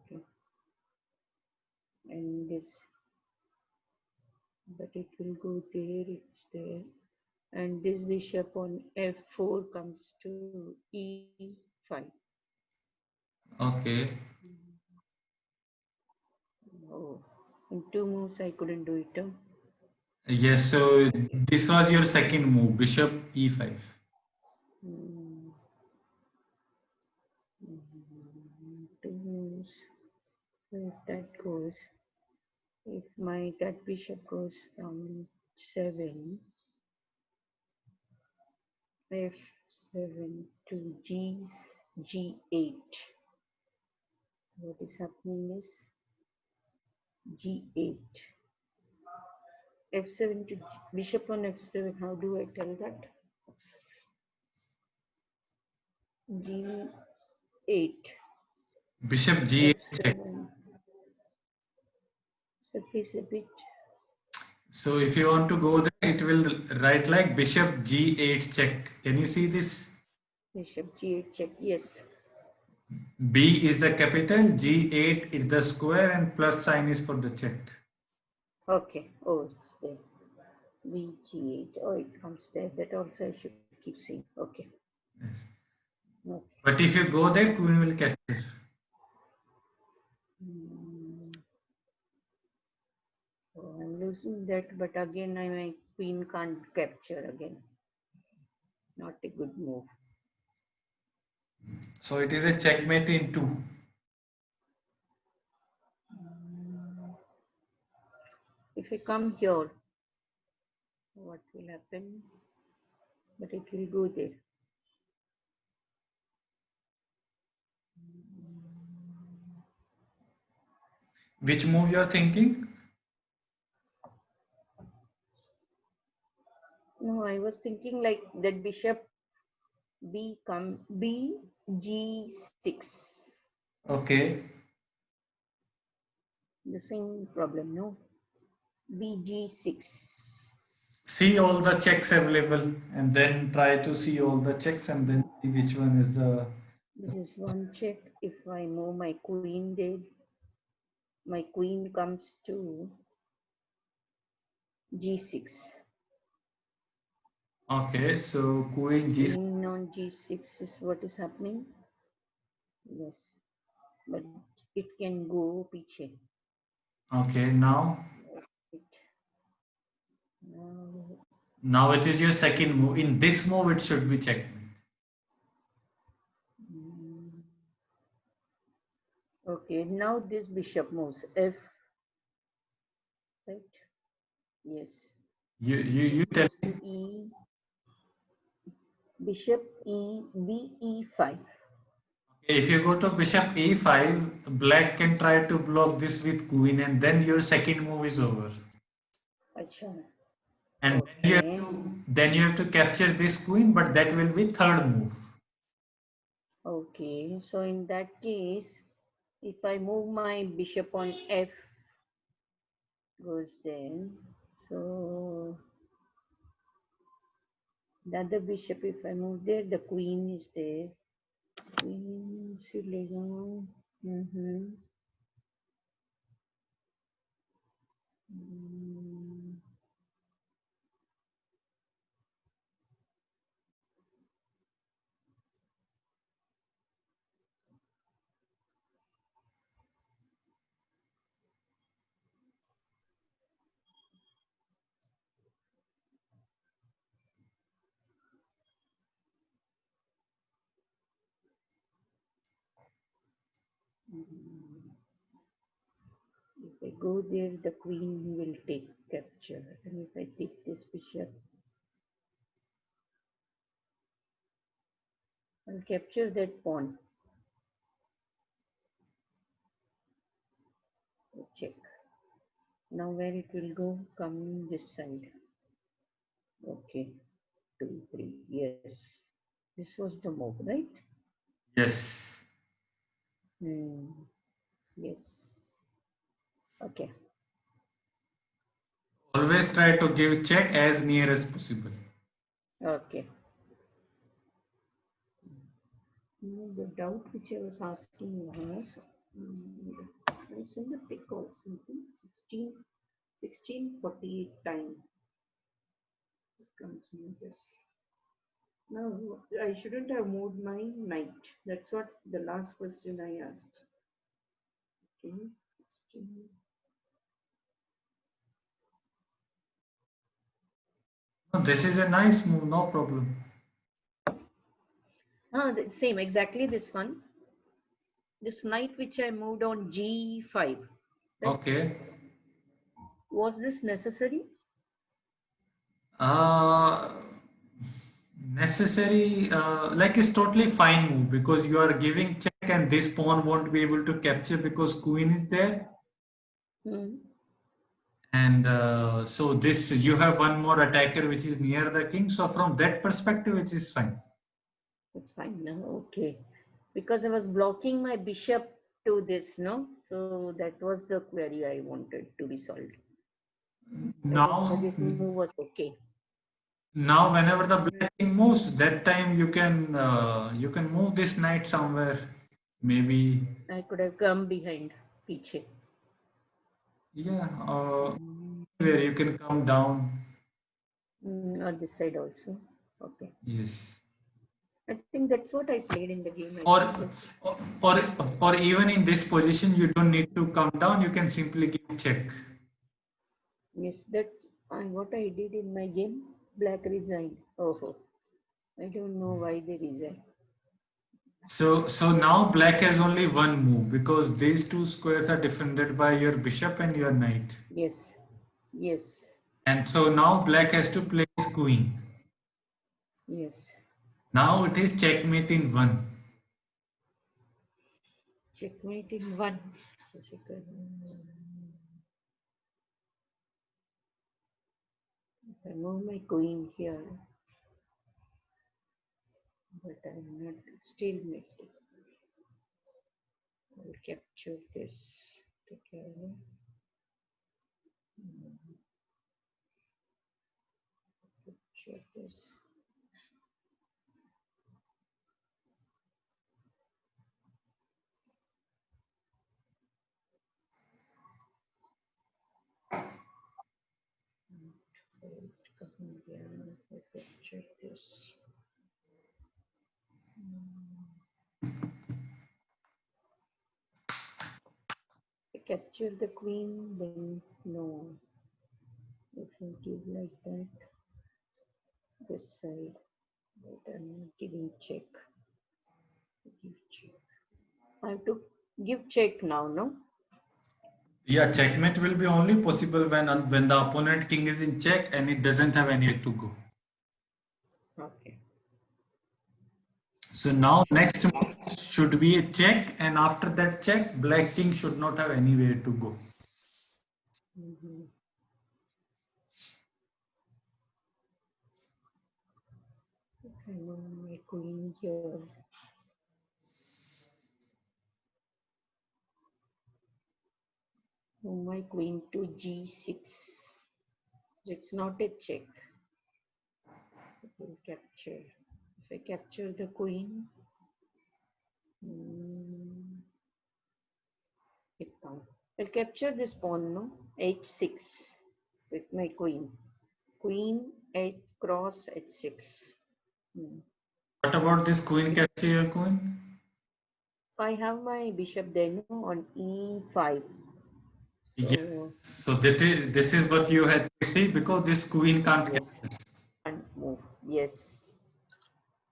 Speaker 2: Okay, and this, but it will go there, it's there. And this bishop on f4 comes to e5.
Speaker 1: Okay.
Speaker 2: Oh, in 2 moves I couldn't do it. Huh?
Speaker 1: Yes, so this was your second move, bishop e5.
Speaker 2: Mm, 2 moves. So if that goes, if my that bishop goes from 7, f7 to g8. What is happening is g8. f7 to bishop on f7. How do I tell that? g8,
Speaker 1: Bishop g8 check.
Speaker 2: f7. So please repeat.
Speaker 1: So if you want to go there, it will write like bishop g8 check. Can you see this?
Speaker 2: Bishop g8 check. Yes.
Speaker 1: B is the capital, g8 is the square, and plus sign is for the check.
Speaker 2: Okay. Oh, it's there. Vg8. Oh, it comes there. That also I should keep seeing. Okay.
Speaker 1: Yes.
Speaker 2: Okay.
Speaker 1: But if you go there, queen will catch it.
Speaker 2: So I'm losing that, but again, my queen can't capture again. Not a good move.
Speaker 1: So it is a checkmate in two.
Speaker 2: If I come here, what will happen? But it will go there.
Speaker 1: Which move you are thinking?
Speaker 2: No, I was thinking like that bishop b g6.
Speaker 1: Okay.
Speaker 2: The same problem, no? bg6.
Speaker 1: See all the checks available and then try to see all the checks and then see which one is the.
Speaker 2: This is one check. If I move my queen there, my queen comes to g6.
Speaker 1: Okay, so queen g.
Speaker 2: Queen on g6 is what is happening. Yes, but it can go piche.
Speaker 1: Okay, now.
Speaker 2: It, now,
Speaker 1: Now it is your second move. In this move, it should be checkmate.
Speaker 2: okay, now this bishop moves f, right? Yes.
Speaker 1: You
Speaker 2: It
Speaker 1: tell
Speaker 2: goes
Speaker 1: me.
Speaker 2: to e, bishop e, be5.
Speaker 1: If you go to bishop e5, black can try to block this with queen, and then your second move is over.
Speaker 2: Acha.
Speaker 1: And
Speaker 2: Okay.
Speaker 1: then you have to capture this queen, but that will be third move.
Speaker 2: Okay. So in that case, if I move my bishop on f, goes there. So the other bishop, if I move there, the queen is there. Queen Silega. Mm-hmm. Mm, If I go there, the queen will take capture. And if I take this bishop, I'll capture that pawn. Check. Now where it will go? Come this side. Okay. 2, 3. Yes. This was the move, right?
Speaker 1: Yes.
Speaker 2: Hmm. Yes. Okay.
Speaker 1: Always try to give check as near as possible.
Speaker 2: Okay. Now the doubt which I was asking was, I sent a pic or something, 1648 time. It comes in this. No, I shouldn't have moved my knight. That's what the last question I asked. Okay. 16.
Speaker 1: No, this is a nice move, no problem.
Speaker 2: The same, exactly this one. This knight which I moved on G5. Right?
Speaker 1: Okay.
Speaker 2: Was this necessary?
Speaker 1: Uh, necessary, like it's totally fine move because you are giving check and this pawn won't be able to capture because queen is there.
Speaker 2: Hmm.
Speaker 1: And so this you have one more attacker which is near the king. So from that perspective, it is fine.
Speaker 2: That's fine now. Okay. Because I was blocking my bishop to this, no? So that was the query I wanted to be solved. Whether
Speaker 1: Now,
Speaker 2: this move was okay.
Speaker 1: now whenever the black king moves, that time you can move this knight somewhere. Maybe
Speaker 2: I could have come behind, piche.
Speaker 1: yeah, where you can come down.
Speaker 2: Or this side also. Okay.
Speaker 1: Yes.
Speaker 2: I think that's what I played in the game. I
Speaker 1: Or
Speaker 2: think just
Speaker 1: or or even in this position, you don't need to come down. You can simply give check.
Speaker 2: yes, that's what I did in my game. Black resigned. Oh, I don't know why they resigned.
Speaker 1: So now black has only one move because these two squares are defended by your bishop and your knight.
Speaker 2: Yes, yes,
Speaker 1: And so now black has to place queen.
Speaker 2: yes.
Speaker 1: Now it is checkmate in one.
Speaker 2: Checkmate in one. I move my queen here, but I'm not stalemate. I'll capture this. Take care. Capture this. Come here. Capture this. Capture the queen, then no. If I give like that, this side, but I'm not giving check. Give check. I have to give check now, no?
Speaker 1: Yeah, checkmate will be only possible when the opponent king is in check and it doesn't have anywhere to go.
Speaker 2: Okay.
Speaker 1: So now next move should be a check, and after that check, black king should not have anywhere to go.
Speaker 2: Mm-hmm. I know my queen here. Move my queen to g6. It's not a check. It will capture. If I capture the queen, it can't. I'll capture this pawn, no? h6 with my queen. Queen 8 cross h6.
Speaker 1: What about this queen capture your queen?
Speaker 2: I have my bishop there, no, on e5.
Speaker 1: Yes.
Speaker 2: So
Speaker 1: So this is what you had to see because this queen can't
Speaker 2: yes,
Speaker 1: capture.
Speaker 2: and move. Yes,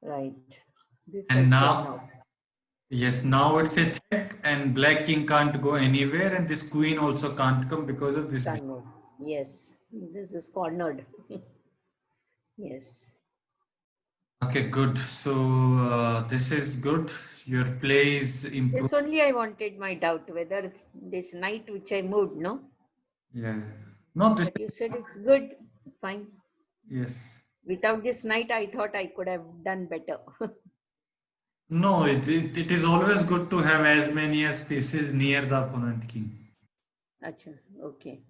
Speaker 2: right. This I
Speaker 1: And
Speaker 2: saw now.
Speaker 1: now Yes, now it's a check, and black king can't go anywhere, and this queen also can't come because of this bishop.
Speaker 2: Can't move. Yes, this is cornered. Yes.
Speaker 1: Okay, good. So this is good. Your play is improved.
Speaker 2: This only I wanted my doubt whether this knight which I moved, no?
Speaker 1: Yeah. No, this.
Speaker 2: But you said it's good, fine.
Speaker 1: Yes.
Speaker 2: Without this knight, I thought I could have done better.
Speaker 1: No, it is always good to have as many as pieces near the opponent king.
Speaker 2: Acha, okay.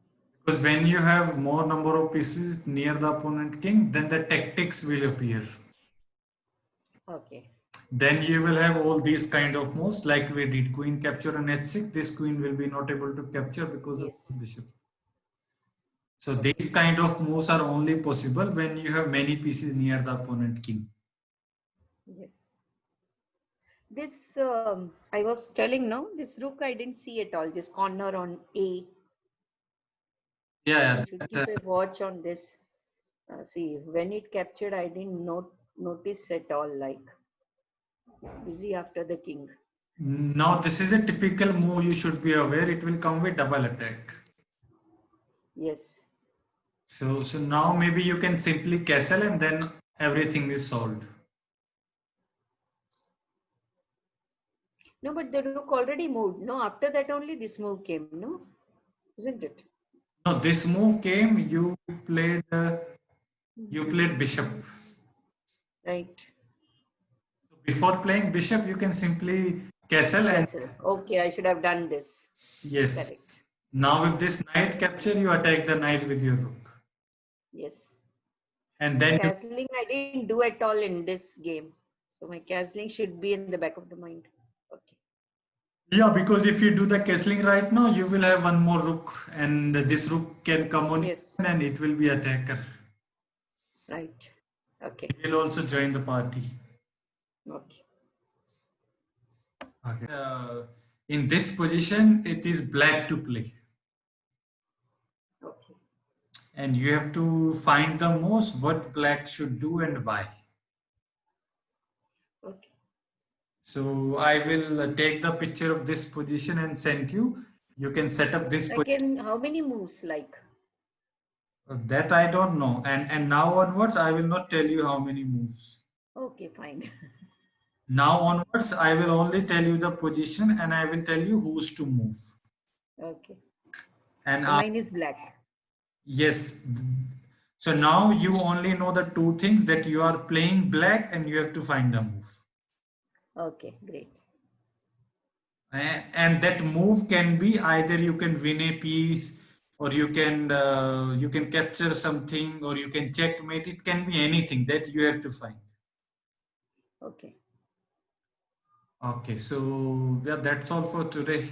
Speaker 1: Because when you have more number of pieces near the opponent king, then the tactics will appear.
Speaker 2: Okay.
Speaker 1: Then you will have all these kind of moves like we did queen capture on h6. This queen will be not able to capture because of
Speaker 2: Yes.
Speaker 1: bishop. So
Speaker 2: Okay.
Speaker 1: these kind of moves are only possible when you have many pieces near the opponent king.
Speaker 2: Yes. This I was telling no, this rook I didn't see at all. This corner on A.
Speaker 1: Yeah,
Speaker 2: I should keep a watch on this. See, when it captured, I didn't notice at all. Like busy after the king.
Speaker 1: now this is a typical move you should be aware. It will come with double attack.
Speaker 2: Yes.
Speaker 1: So now maybe you can simply castle and then everything is solved.
Speaker 2: No, but the rook already moved. No, after that only this move came. No, isn't it?
Speaker 1: No, this move came. You played bishop.
Speaker 2: Right.
Speaker 1: So before playing bishop, you can simply castle and
Speaker 2: Castle. Okay, I should have done this.
Speaker 1: yes.
Speaker 2: Correct.
Speaker 1: Now with this knight capture, you attack the knight with your rook,
Speaker 2: Yes.
Speaker 1: and
Speaker 2: So
Speaker 1: then you.
Speaker 2: castling I didn't do at all in this game. So my castling should be in the back of the mind. Okay.
Speaker 1: Yeah, because if you do the castling right now, you will have one more rook, and this rook can come on
Speaker 2: Yes.
Speaker 1: and it will be attacker.
Speaker 2: Right. Okay.
Speaker 1: He will also join the party.
Speaker 2: Okay.
Speaker 1: Okay. In this position, it is black to play,
Speaker 2: Okay.
Speaker 1: and you have to find the most what black should do and why.
Speaker 2: Okay.
Speaker 1: So I will take the picture of this position and send you. You can set up this position.
Speaker 2: Again, how many moves like?
Speaker 1: That I don't know. And now onwards, I will not tell you how many moves.
Speaker 2: Okay, fine.
Speaker 1: Now onwards, I will only tell you the position and I will tell you who's to move.
Speaker 2: Okay.
Speaker 1: And
Speaker 2: So mine is black.
Speaker 1: yes. So now you only know the two things that you are playing black and you have to find the move.
Speaker 2: Okay, great.
Speaker 1: And that move can be either you can win a piece or you can capture something or you can checkmate. It can be anything that you have to find.
Speaker 2: Okay.
Speaker 1: Okay, so yeah, that's all for today.